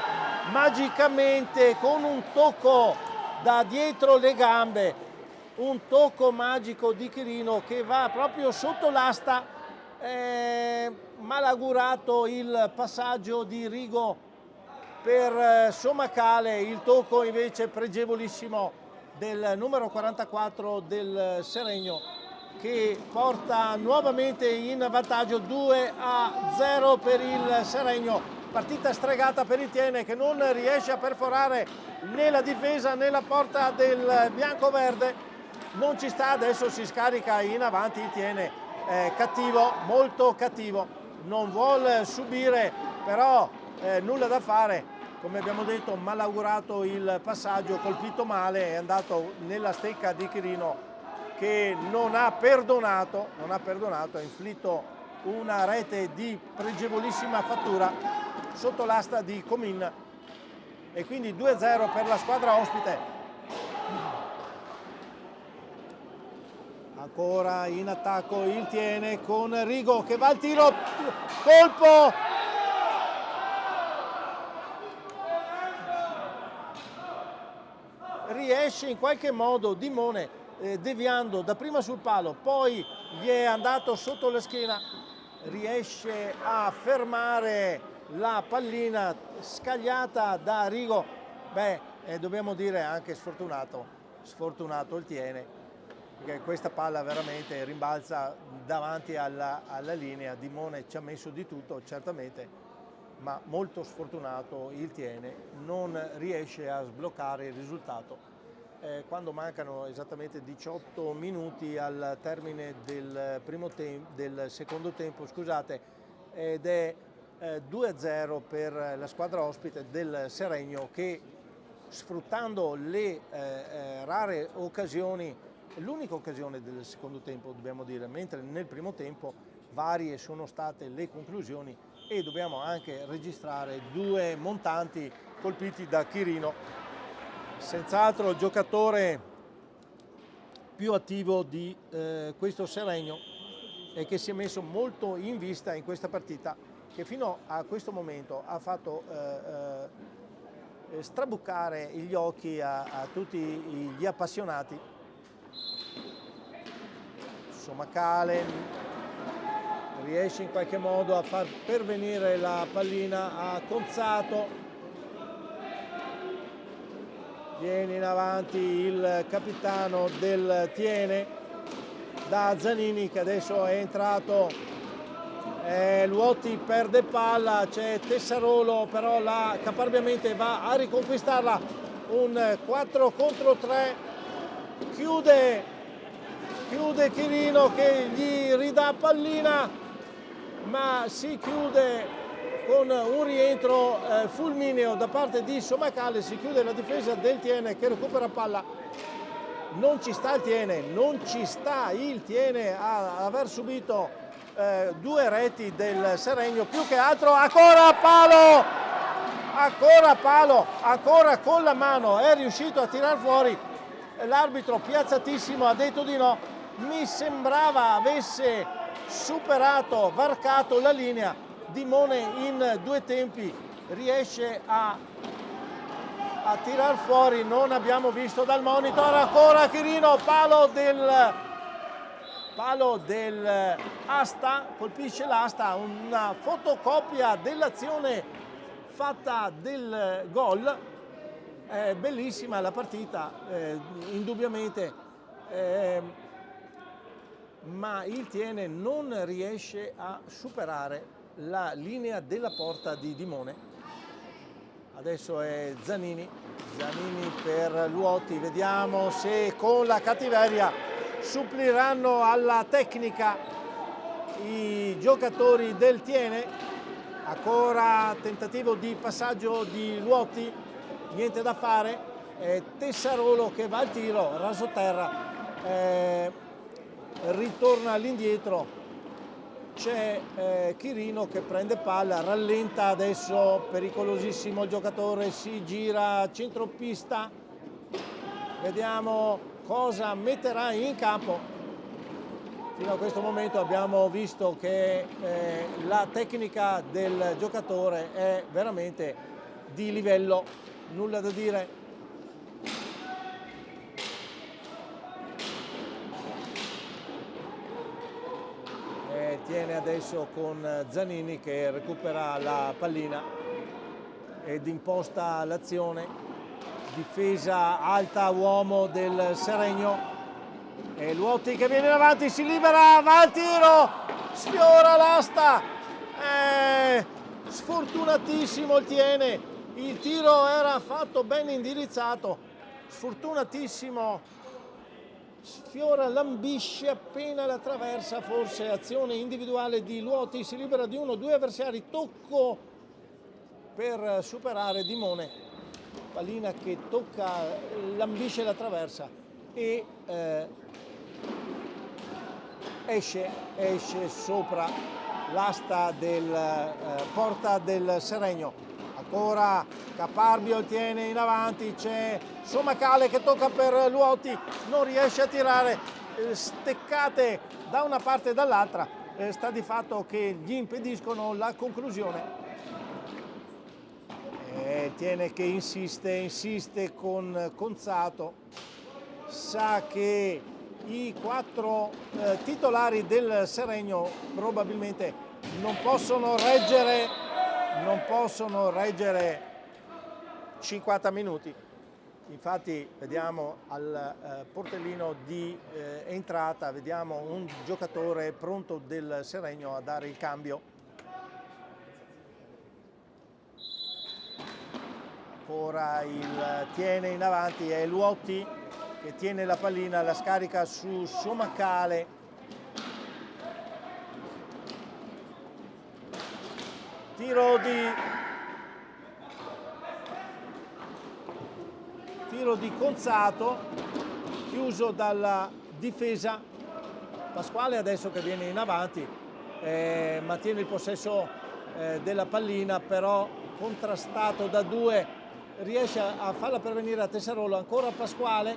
con un tocco da dietro le gambe, un tocco magico di Chirino che va proprio sotto l'asta, malaugurato il passaggio di Rigo per Somacale, il tocco invece pregevolissimo del numero 44 del Seregno, che porta nuovamente in vantaggio 2-0 per il Seregno. Partita stregata per il Tiene, che non riesce a perforare né la difesa né la porta del bianco-verde. Non ci sta, adesso si scarica in avanti il Tiene, cattivo, molto cattivo, non vuol subire, però nulla da fare. Come abbiamo detto, malaugurato il passaggio, colpito male, è andato nella stecca di Chirino, che non ha perdonato, ha inflitto una rete di pregevolissima fattura sotto l'asta di Comin, e quindi 2-0 per la squadra ospite. Ancora in attacco il Tiene con Rigo che va al tiro, colpo, riesce in qualche modo Dimone, deviando dapprima sul palo, poi gli è andato sotto la schiena, riesce a fermare la pallina scagliata da Rigo. Dobbiamo dire anche sfortunato il Tiene, perché questa palla veramente rimbalza davanti alla linea. Dimone ci ha messo di tutto, certamente, ma molto sfortunato il Tiene, non riesce a sbloccare il risultato. Quando mancano esattamente 18 minuti al termine del secondo tempo, scusate, ed è 2-0 per la squadra ospite del Seregno, che, sfruttando le rare occasioni, l'unica occasione del secondo tempo dobbiamo dire, mentre nel primo tempo varie sono state le conclusioni, e dobbiamo anche registrare 2 montanti colpiti da Chirino. Senz'altro il giocatore più attivo di questo Seregno, e che si è messo molto in vista in questa partita, che fino a questo momento ha fatto strabuccare gli occhi a tutti gli appassionati. Somacale riesce in qualche modo a far pervenire la pallina a Conzato. Viene in avanti il capitano del Tiene da Zanini, che adesso è entrato. Luotti perde palla, c'è Tessarolo, però caparbiamente va a riconquistarla. Un 4 contro 3, chiude Chirino, che gli ridà pallina, ma si chiude con un rientro fulmineo da parte di Somacale. Si chiude la difesa del Tiene, che recupera palla. Non ci sta il Tiene a aver subito 2 reti del Seregno, più che altro ancora con la mano è riuscito a tirar fuori. L'arbitro, piazzatissimo, ha detto di no. Mi sembrava avesse varcato la linea. Dimone in 2 tempi riesce a tirar fuori, non abbiamo visto dal monitor. Ancora Chirino, palo del asta, colpisce l'asta, una fotocopia dell'azione fatta del gol. Bellissima la partita, indubbiamente, ma il Tiene non riesce a superare la linea della porta di Dimone. Adesso è Zanini per Luotti, vediamo se con la cattiveria suppliranno alla tecnica i giocatori del Tiene. Ancora tentativo di passaggio di Luotti, niente da fare, Tessarolo che va al tiro, raso terra, ritorna all'indietro, c'è Chirino che prende palla, rallenta adesso, pericolosissimo il giocatore, si gira centropista, vediamo cosa metterà in campo. Fino a questo momento abbiamo visto che la tecnica del giocatore è veramente di livello, nulla da dire. Tiene adesso con Zanini che recupera la pallina ed imposta l'azione. Difesa alta uomo del Seregno. E Luotti che viene in avanti, si libera, va al tiro, sfiora l'asta, sfortunatissimo il Tiene, il tiro era fatto ben indirizzato, sfortunatissimo, sfiora, lambisce appena la traversa, forse azione individuale di Luotti, si libera di uno o due avversari, tocco per superare Dimone, pallina che tocca, lambisce la traversa e esce sopra l'asta del porta del Seregno. Ancora Caparbio tiene in avanti, c'è Somacale che tocca per Luotti, non riesce a tirare, steccate da una parte e dall'altra, sta di fatto che gli impediscono la conclusione. Tiene che insiste con Conzato, sa che i 4 titolari del Seregno probabilmente non possono reggere 50 minuti. Infatti vediamo al portellino di entrata, vediamo un giocatore pronto del Seregno a dare il cambio. Ancora il tiene in avanti, è Luotti che tiene la pallina, la scarica su Somacale. Tiro di Conzato, chiuso dalla difesa. Pasquale adesso che viene in avanti, mantiene il possesso della pallina, però contrastato da 2, riesce a farla pervenire a Tessarolo. Ancora Pasquale,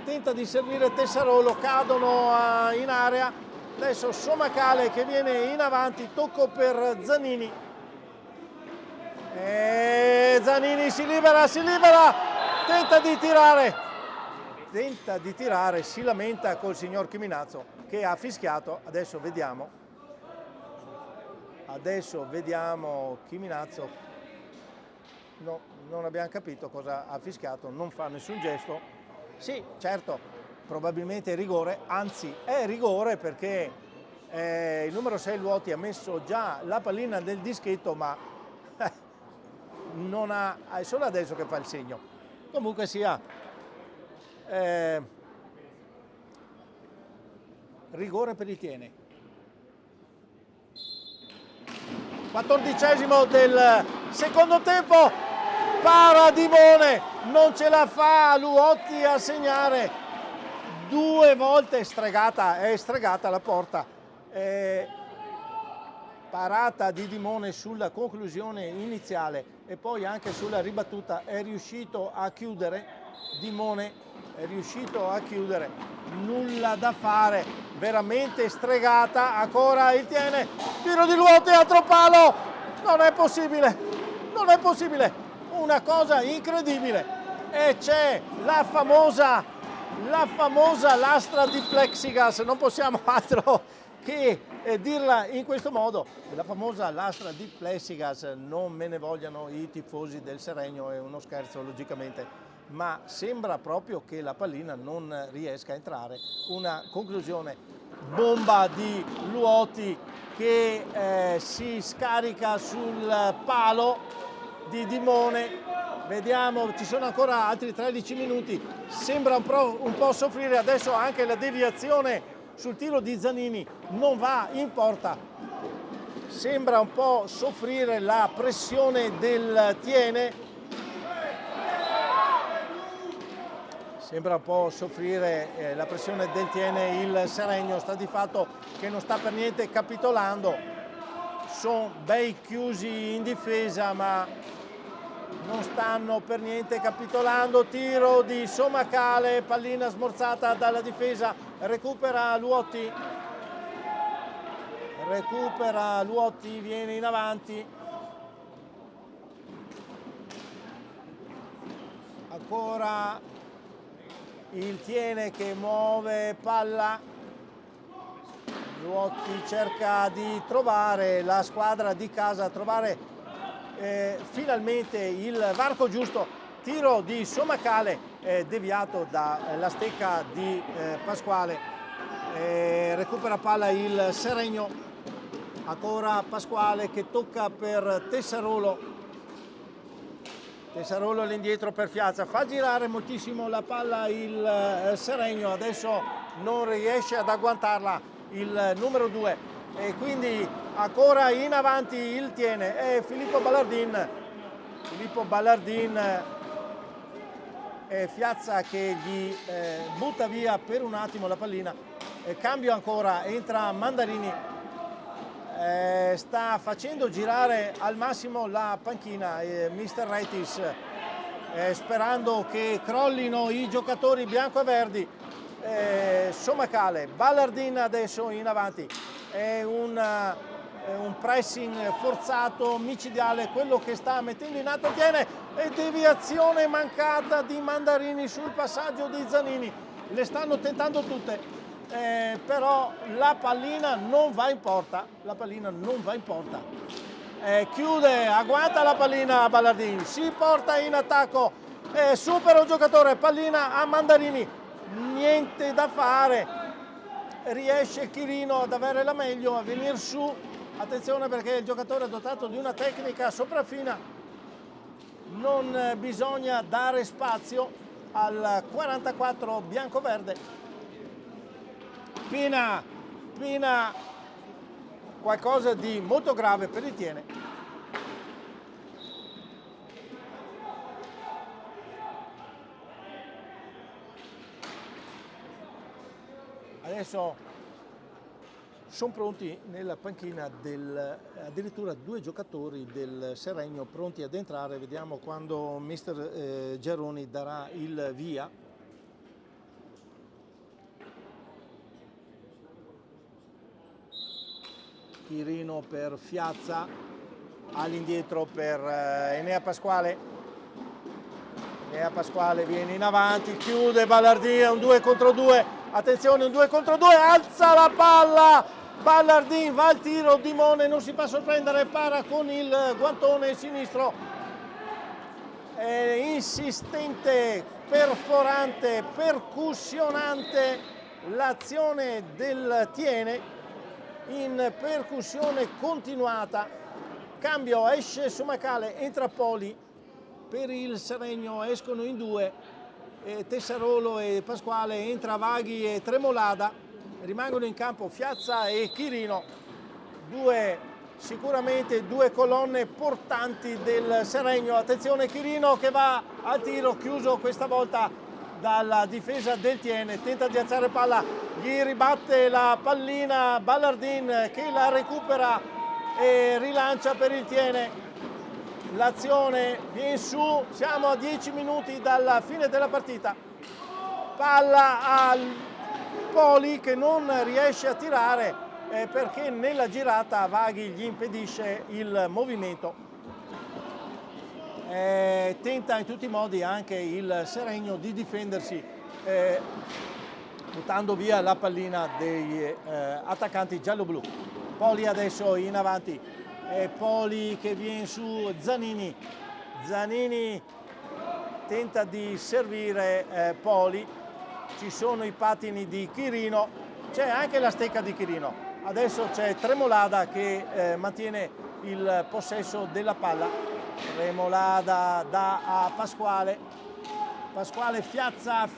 tenta di servire Tessarolo, cadono in area, adesso Somacale che viene in avanti, tocco per Zanini, e Zanini si libera, tenta di tirare, si lamenta col signor Chiminazzo che ha fischiato. Adesso vediamo Chiminazzo, no, non abbiamo capito cosa ha fischiato, non fa nessun gesto. Sì, certo, probabilmente è rigore, anzi è rigore perché il numero 6 Luotti ha messo già la pallina nel dischetto, ma non ha, è solo adesso che fa il segno. Comunque sia, rigore per il Tiene. 14° del secondo tempo, para Dimone, non ce la fa Luotti a segnare, 2 volte è stregata la porta, parata di Dimone sulla conclusione iniziale e poi anche sulla ribattuta, è riuscito a chiudere, Dimone è riuscito a chiudere, nulla da fare, veramente stregata. Ancora il Tiene, tiro di Luotti, altro palo, non è possibile, una cosa incredibile, e c'è la famosa lastra di plexiglass, non possiamo altro che dirla in questo modo, la famosa lastra di plexiglass. Non me ne vogliano i tifosi del Seregno, è uno scherzo logicamente, ma sembra proprio che la pallina non riesca a entrare. Una conclusione bomba di Luotti che si scarica sul palo di Dimone. Vediamo, ci sono ancora altri 13 minuti, sembra un po' soffrire. Adesso anche la deviazione sul tiro di Zanini non va in porta. sembra un po' soffrire la pressione del Tiene. Sembra un po' soffrire la pressione del Tiene il Seregno, sta di fatto che non sta per niente capitolando. Sono bei chiusi in difesa, ma non stanno per niente capitolando. Tiro di Somacale, pallina smorzata dalla difesa, recupera Luotti, viene in avanti. Ancora il Tiene che muove palla, Luotti cerca di trovare la squadra di casa, trovare finalmente il varco giusto. Tiro di Somacale deviato dalla stecca di Pasquale, recupera palla il Seregno, ancora Pasquale che tocca per Tessarolo all'indietro per Fiazza, fa girare moltissimo la palla il Seregno, adesso non riesce ad agguantarla il numero 2 e quindi ancora in avanti il Tiene. E Filippo Ballardin Fiazza che gli butta via per un attimo la pallina, cambio ancora, entra Mandarini, sta facendo girare al massimo la panchina Mister Retis, sperando che crollino i giocatori bianco-verdi. Somacale, Ballardin adesso in avanti, è un pressing forzato, micidiale, quello che sta mettendo in atto Tiene, e deviazione mancata di Mandarini sul passaggio di Zanini. Le stanno tentando tutte. Però la pallina non va in porta, chiude, agguanta la pallina Ballardin, si porta in attacco, supera un giocatore, pallina a Mandarini, niente da fare, riesce Chirino ad avere la meglio, a venire su. Attenzione perché il giocatore è dotato di una tecnica sopraffina, non bisogna dare spazio al 44 bianco-verde. Pina, qualcosa di molto grave per il Tiene. Adesso sono pronti nella panchina addirittura 2 giocatori del Seregno pronti ad entrare. Vediamo quando mister Geroni darà il via. Chirino per Fiazza, all'indietro per Enea Pasquale. Enea Pasquale viene in avanti, chiude Ballardin, un 2 contro 2, attenzione, un 2 contro 2, alza la palla, Ballardin va al tiro, Dimone non si fa sorprendere, para con il guantone sinistro, insistente, perforante, percussionante l'azione del Tiene, in percussione continuata. Cambio, esce Somacale, entra Poli, per il Seregno escono in 2, Tessarolo e Pasquale, entra Vaghi e Tremolada, rimangono in campo Fiazza e Chirino, sicuramente due colonne portanti del Seregno. Attenzione, Chirino che va al tiro, chiuso questa volta dalla difesa del Tiene, tenta di alzare palla, gli ribatte la pallina Ballardin che la recupera e rilancia per il Tiene. L'azione viene su, siamo a 10 minuti dalla fine della partita, palla al Poli che non riesce a tirare perché nella girata Vaghi gli impedisce il movimento. Tenta in tutti i modi anche il Seregno di difendersi, buttando via la pallina degli attaccanti giallo-blu. Poli adesso in avanti, Poli che viene su Zanini, tenta di servire Poli, ci sono i pattini di Chirino, c'è anche la stecca di Chirino, adesso c'è Tremolada che mantiene il possesso della palla. Tremolada dà a Pasquale, Fiazza,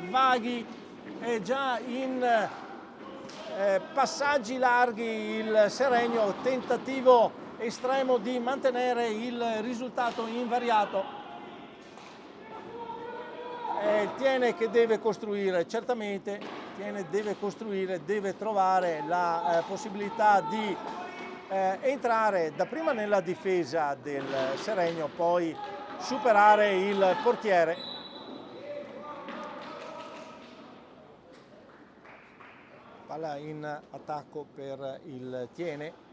Vaghi è già in passaggi larghi il Seregno, tentativo estremo di mantenere il risultato invariato. Tiene che deve costruire, certamente Tiene deve costruire, deve trovare la possibilità di entrare dapprima nella difesa del Seregno, poi superare il portiere. Palla in attacco per il Tiene.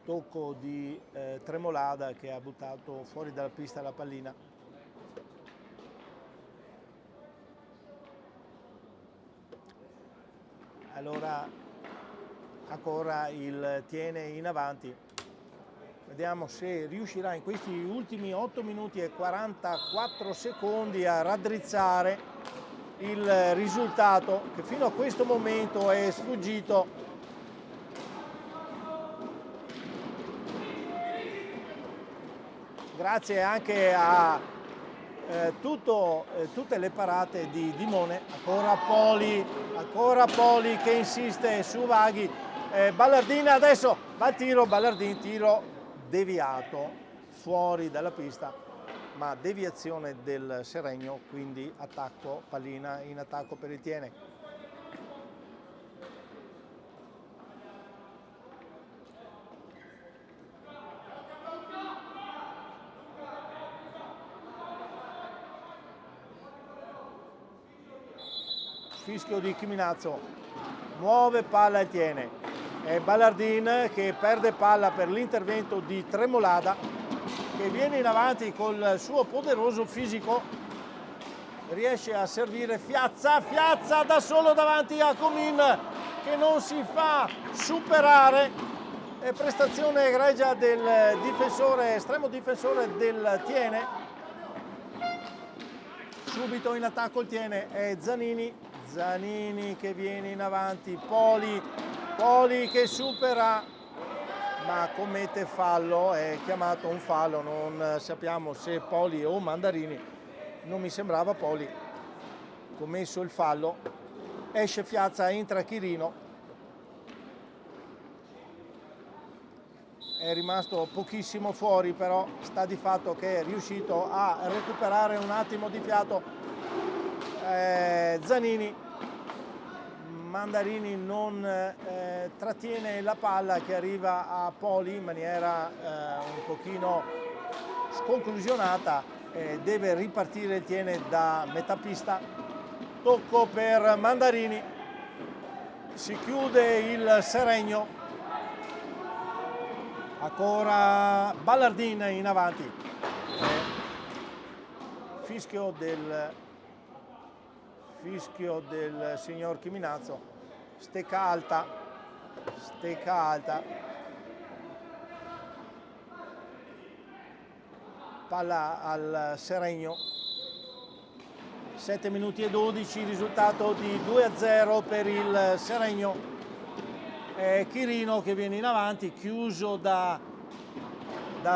Tocco di Tremolada che ha buttato fuori dalla pista la pallina. Allora ancora il Tiene in avanti. Vediamo se riuscirà in questi ultimi 8 minuti e 44 secondi a raddrizzare il risultato che fino a questo momento è sfuggito. Grazie anche a tutte le parate di Dimone. Ancora Poli che insiste su Vaghi. Ballardin adesso va il tiro, Ballardin, tiro deviato fuori dalla pista, ma deviazione del Seregno, quindi attacco, pallina in attacco per il Tiene. Fischio di Chiminazzo, muove palla e Tiene. È Ballardin che perde palla per l'intervento di Tremolada, che viene in avanti col suo poderoso fisico, riesce a servire Fiazza da solo davanti a Comin che non si fa superare. È prestazione egregia del difensore, estremo difensore del Tiene. Subito in attacco il Tiene, è Zanini che viene in avanti, Poli che supera ma commette fallo, è chiamato un fallo, non sappiamo se Poli o Mandarini, non mi sembrava Poli, commesso il fallo, esce Fiazza, entra Chirino, è rimasto pochissimo fuori, però sta di fatto che è riuscito a recuperare un attimo di fiato Zanini. Mandarini non trattiene la palla che arriva a Poli in maniera un pochino sconclusionata, deve ripartire il Tiene da metà pista. Tocco per Mandarini, si chiude il Seregno, ancora Ballardin in avanti, fischio del signor Chiminazzo, stecca alta, palla al Seregno, 7 minuti e 12, risultato di 2-0 per il Seregno. Chirino che viene in avanti, chiuso da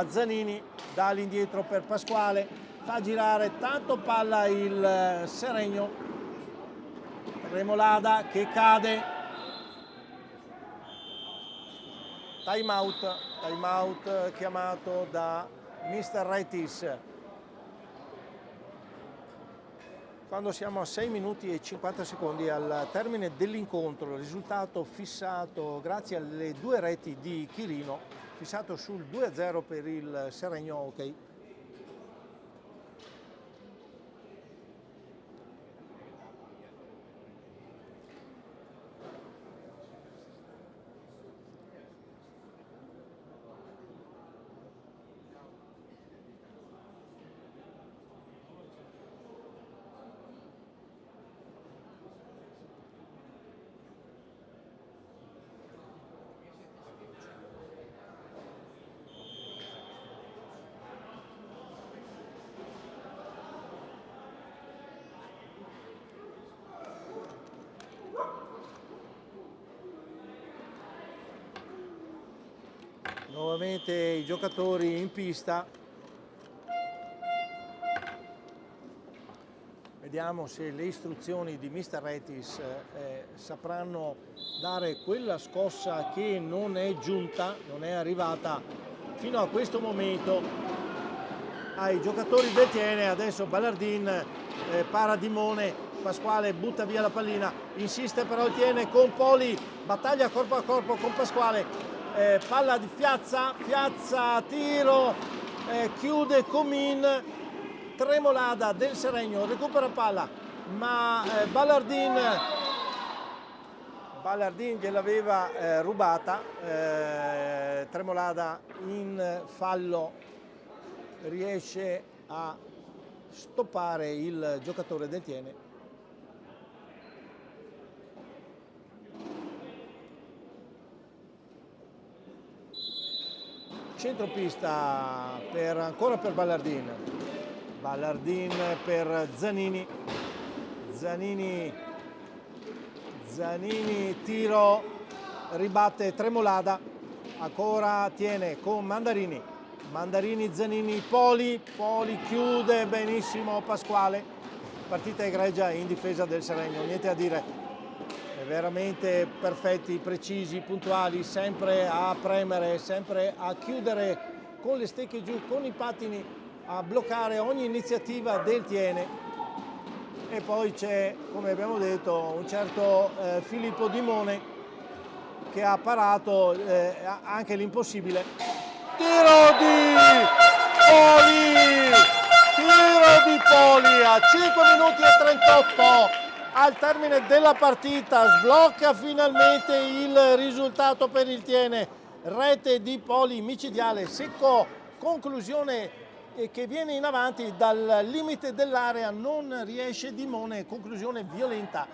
Zanini, dà all'indietro per Pasquale, fa girare tanto palla il Seregno. Tremolada che cade, time out chiamato da Mr. Retis. Quando siamo a 6 minuti e 50 secondi al termine dell'incontro, risultato fissato grazie alle 2 reti di Chirino, fissato sul 2-0 per il Seregno Hockey. Nuovamente i giocatori in pista. Vediamo se le istruzioni di Mr. Retis sapranno dare quella scossa che non è giunta, non è arrivata fino a questo momento ai giocatori del Tiene. Adesso Ballardin para Dimone, Pasquale butta via la pallina, insiste però il Tiene con Poli, battaglia corpo a corpo con Pasquale, palla di Piazza, tiro, chiude Comin, Tremolada del Seregno recupera palla, ma Ballardin gliel'aveva rubata, Tremolada in fallo riesce a stoppare il giocatore del Tiene. Centropista ancora per Ballardin. Ballardin per Zanini, tiro, ribatte Tremolada, ancora Tiene con Mandarini, Zanini, Poli chiude benissimo Pasquale, partita egregia in difesa del Seregno, niente a dire, veramente perfetti, precisi, puntuali, sempre a premere, sempre a chiudere con le stecche giù, con i pattini, a bloccare ogni iniziativa del Tiene. E poi c'è, come abbiamo detto, un certo Filippo Dimone che ha parato anche l'impossibile. Tiro di Poli a 5 minuti e 38 al termine della partita, sblocca finalmente il risultato per il Tiene, rete di Poli micidiale, secco, conclusione che viene in avanti dal limite dell'area, non riesce Dimone, conclusione violenta,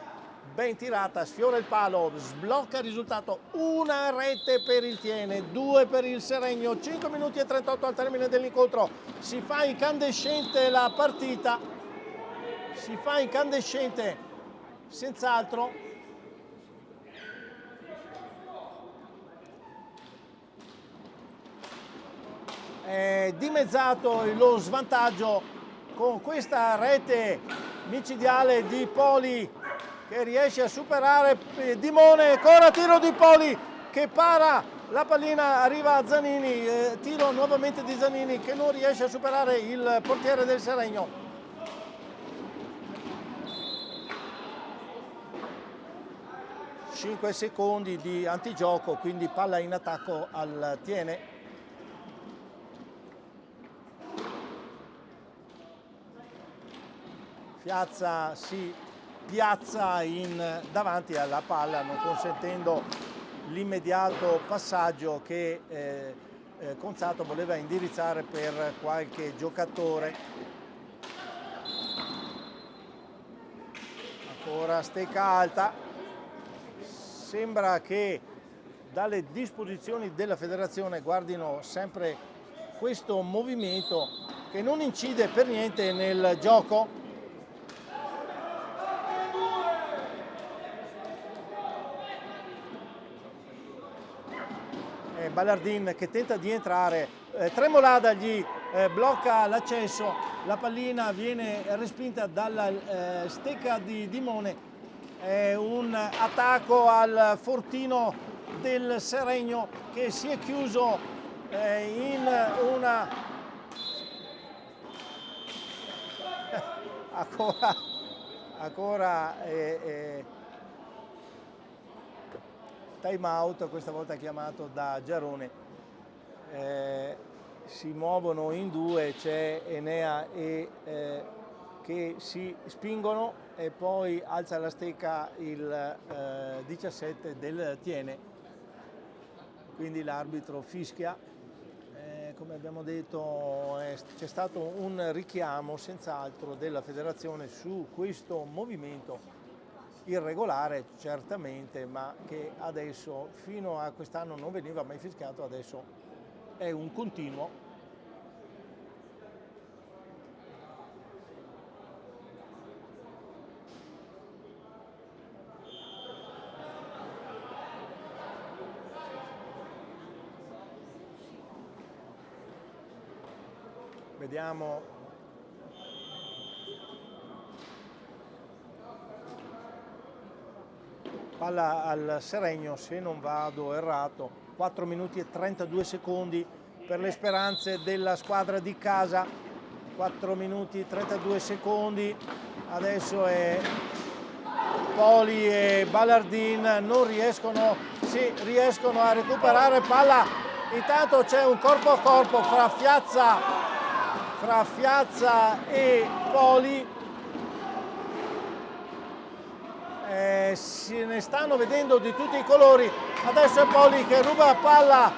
ben tirata, sfiora il palo, sblocca il risultato, una rete per il Tiene, 2 per il Seregno, 5 minuti e 38 al termine dell'incontro, si fa incandescente la partita, senz'altro. È dimezzato lo svantaggio con questa rete micidiale di Poli che riesce a superare Dimone, ancora tiro di Poli che para, la pallina arriva a Zanini, tiro nuovamente di Zanini che non riesce a superare il portiere del Seregno. Cinque secondi di antigioco, quindi palla in attacco al Tiene. Piazza si piazza davanti alla palla, non consentendo l'immediato passaggio che Conzato voleva indirizzare per qualche giocatore. Ancora stecca alta, sembra che dalle disposizioni della federazione guardino sempre questo movimento che non incide per niente nel gioco. Ballardin che tenta di entrare, Tremolada gli blocca l'accesso, la pallina viene respinta dalla stecca di Dimone, un attacco al fortino del Seregno che si è chiuso in una ancora time out, questa volta chiamato da Giarone. Si muovono in due, c'è Enea che si spingono e poi alza la stecca il 17 del Tiene, quindi l'arbitro fischia. Come abbiamo detto c'è stato un richiamo senz'altro della federazione su questo movimento irregolare certamente, ma che adesso fino a quest'anno non veniva mai fischiato, adesso è un continuo. Vediamo palla al Seregno, se non vado errato, 4 minuti e 32 secondi per le speranze della squadra di casa, 4 minuti e 32 secondi, adesso è Poli e Ballardin non riescono, sì, riescono a recuperare palla, intanto c'è un corpo a corpo fra Fiazza e Poli. Se ne stanno vedendo di tutti i colori, adesso è Poli che ruba palla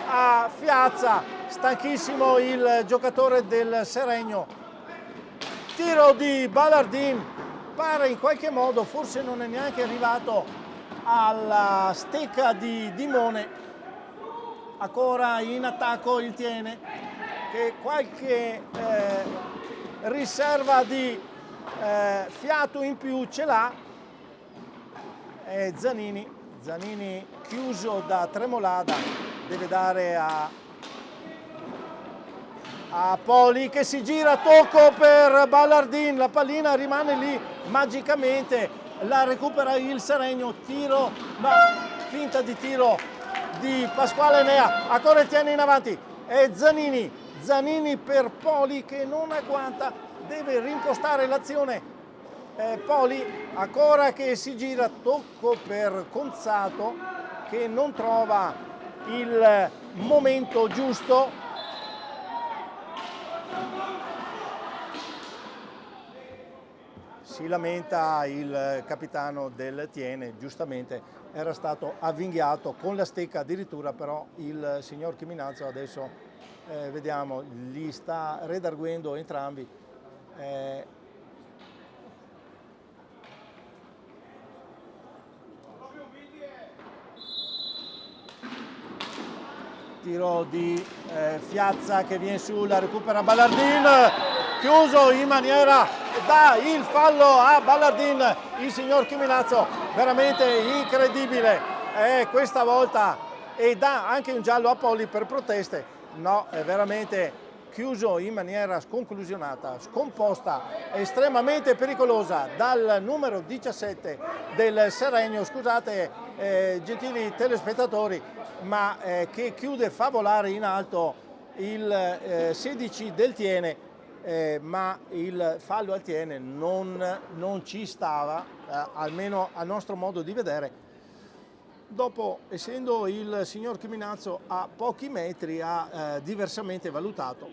a Fiazza, stanchissimo il giocatore del Seregno, tiro di Ballardin, pare in qualche modo, forse non è neanche arrivato alla stecca di Dimone, ancora in attacco il Tiene che qualche riserva di fiato in più ce l'ha. Zanini chiuso da Tremolada, deve dare a Poli che si gira, tocco per Ballardin, la pallina rimane lì magicamente, la recupera il Seregno, tiro, ma finta di tiro di Pasquale Nea, ancora il Tiene in avanti, è Zanini per Poli che non agguanta, deve rimpostare l'azione. Poli ancora che si gira, tocco per Conzato che non trova il momento giusto. Si lamenta il capitano del Tiene, giustamente era stato avvinghiato con la stecca addirittura, però il signor Chiminazzo adesso vediamo li sta redarguendo entrambi. Tiro di Fiazza che viene su, la recupera Ballardin, chiuso in maniera, dà il fallo a Ballardin, il signor Chiminazzo, veramente incredibile, questa volta, e dà anche un giallo a Poli per proteste, no, è veramente chiuso in maniera sconclusionata, scomposta, estremamente pericolosa dal numero 17 del Seregno, scusate gentili telespettatori, ma che chiude, fa volare in alto il 16 del Tiene, ma il fallo al Tiene non ci stava, almeno a nostro modo di vedere. Dopo, essendo il signor Chiminazzo a pochi metri, ha diversamente valutato.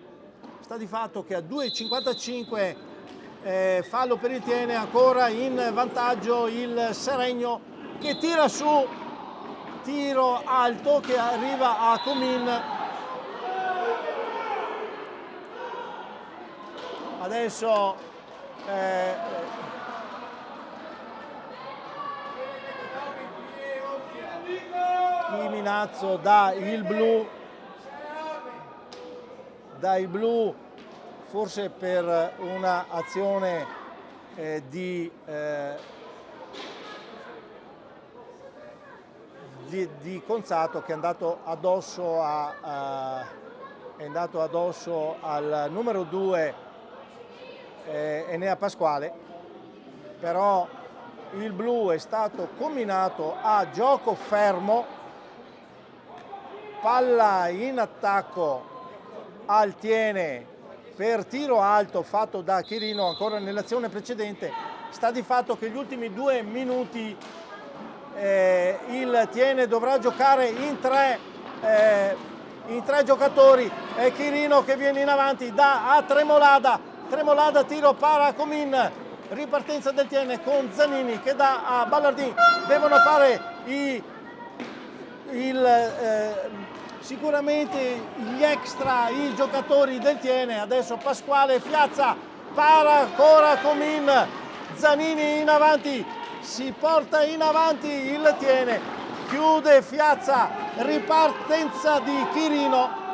Sta di fatto che a 2,55 fallo per il Tiene, ancora in vantaggio il Seregno che tira su, tiro alto che arriva a Comin. Adesso Chiminazzo dà il blu forse per una azione di Conzato, che è andato addosso al numero 2 Enea Pasquale, però il blu è stato comminato a gioco fermo, palla in attacco al Tiene per tiro alto fatto da Chirino ancora nell'azione precedente. Sta di fatto che gli ultimi 2 minuti il Tiene dovrà giocare in tre giocatori, è Chirino che viene in avanti, dà a Tremolada, tiro para Comin, ripartenza del Tiene con Zanini che dà a Ballardin, devono fare sicuramente gli extra i giocatori del Tiene. Adesso Pasquale, Fiazza, para ancora Comin, Zanini in avanti, si porta in avanti il Tiene, chiude Fiazza, ripartenza di Chirino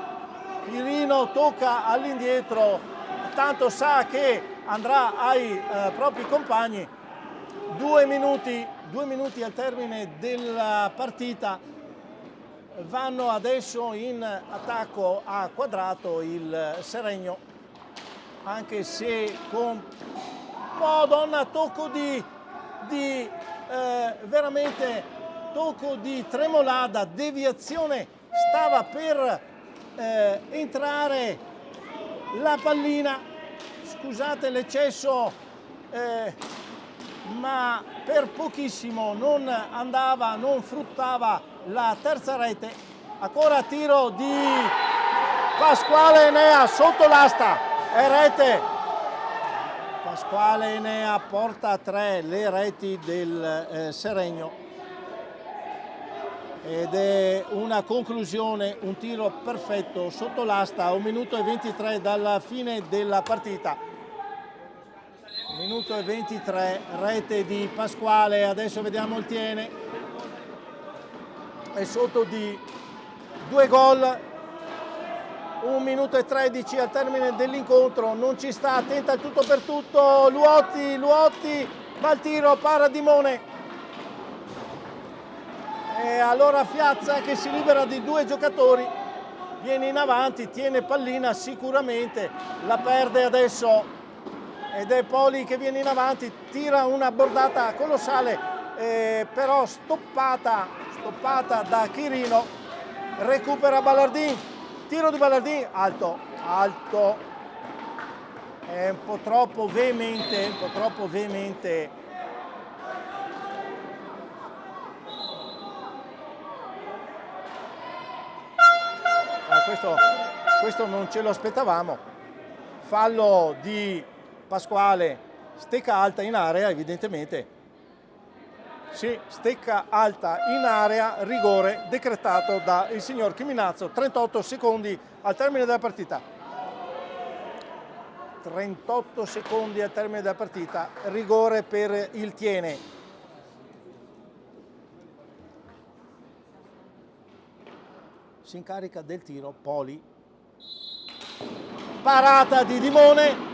tocca all'indietro, tanto sa che andrà ai propri compagni. 2 minuti al termine della partita, vanno adesso in attacco a quadrato il Seregno, anche se con Madonna, tocco di veramente tocco di Tremolada, deviazione, stava per entrare la pallina, scusate l'eccesso, ma per pochissimo non andava, non fruttava la terza rete. Ancora tiro di Pasquale Enea sotto l'asta e rete. Pasquale Enea porta a 3 le reti del Seregno ed è una conclusione, un tiro perfetto sotto l'asta a 1 minuto e 23 dalla fine della partita. 1 minuto e 23, rete di Pasquale, adesso vediamo il Tiene, è sotto di 2 gol, 1 minuto e 13 al termine dell'incontro, non ci sta, tenta il tutto per tutto, Luotti, va il tiro, Paradimone. E allora Fiazza che si libera di 2 giocatori, viene in avanti, tiene pallina sicuramente, la perde adesso ed è Poli che viene in avanti, tira una bordata colossale, però stoppata da Chirino, recupera Ballardin, tiro di Ballardin, alto, è un po' troppo veemente, questo non ce lo aspettavamo, fallo di Pasquale, stecca alta in area evidentemente, sì, stecca alta in area, rigore decretato dal signor Chiminazzo, 38 secondi al termine della partita. 38 secondi al termine della partita, rigore per il Tiene. Si incarica del tiro Poli, parata di Dimone,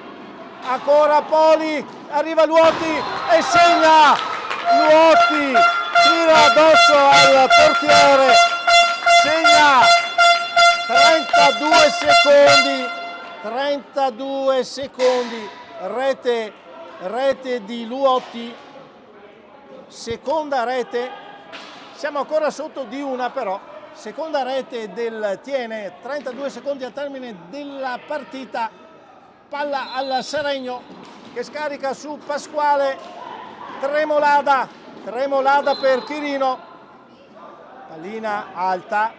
ancora Poli, arriva Luotti e segna, Luotti tira addosso al portiere, segna, 32 secondi, rete di Luotti, seconda rete, siamo ancora sotto di una però. Seconda rete del Tiene, 32 secondi al termine della partita, palla al Seregno che scarica su Pasquale, Tremolada per Chirino, pallina alta,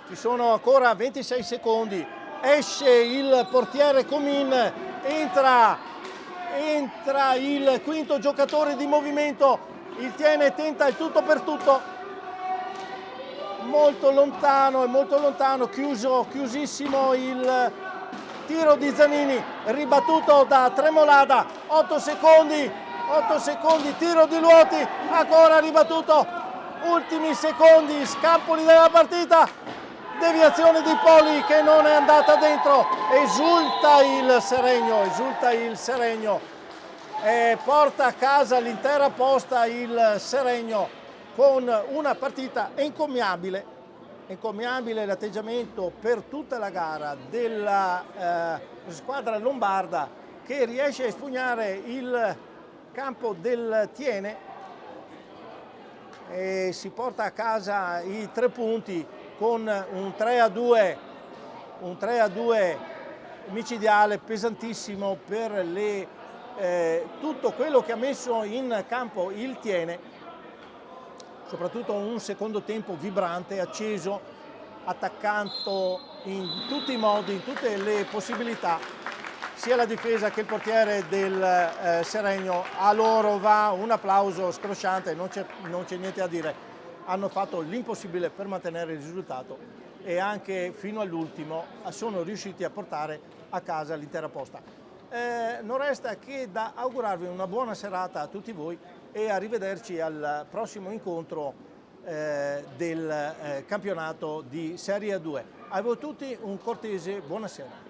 ci sono ancora 26 secondi, esce il portiere Comin, entra il quinto giocatore di movimento, il Tiene tenta il tutto per tutto, molto lontano, chiusissimo il tiro di Zanini, ribattuto da Tremolada, 8 secondi, tiro di Luotti, ancora ribattuto, ultimi secondi, scampoli della partita, deviazione di Poli che non è andata dentro, esulta il Seregno, porta a casa l'intera posta il Seregno con una partita encomiabile l'atteggiamento per tutta la gara della squadra lombarda che riesce a espugnare il campo del Tiene e si porta a casa i 3 punti con un 3-2 micidiale pesantissimo per tutto quello che ha messo in campo il Tiene, soprattutto un secondo tempo vibrante, acceso, attaccato in tutti i modi, in tutte le possibilità, sia la difesa che il portiere del Seregno. A loro va un applauso scrosciante, non c'è niente da dire. Hanno fatto l'impossibile per mantenere il risultato e anche fino all'ultimo sono riusciti a portare a casa l'intera posta. Non resta che da augurarvi una buona serata a tutti voi e arrivederci al prossimo incontro del campionato di Serie A2. A voi tutti un cortese buonasera.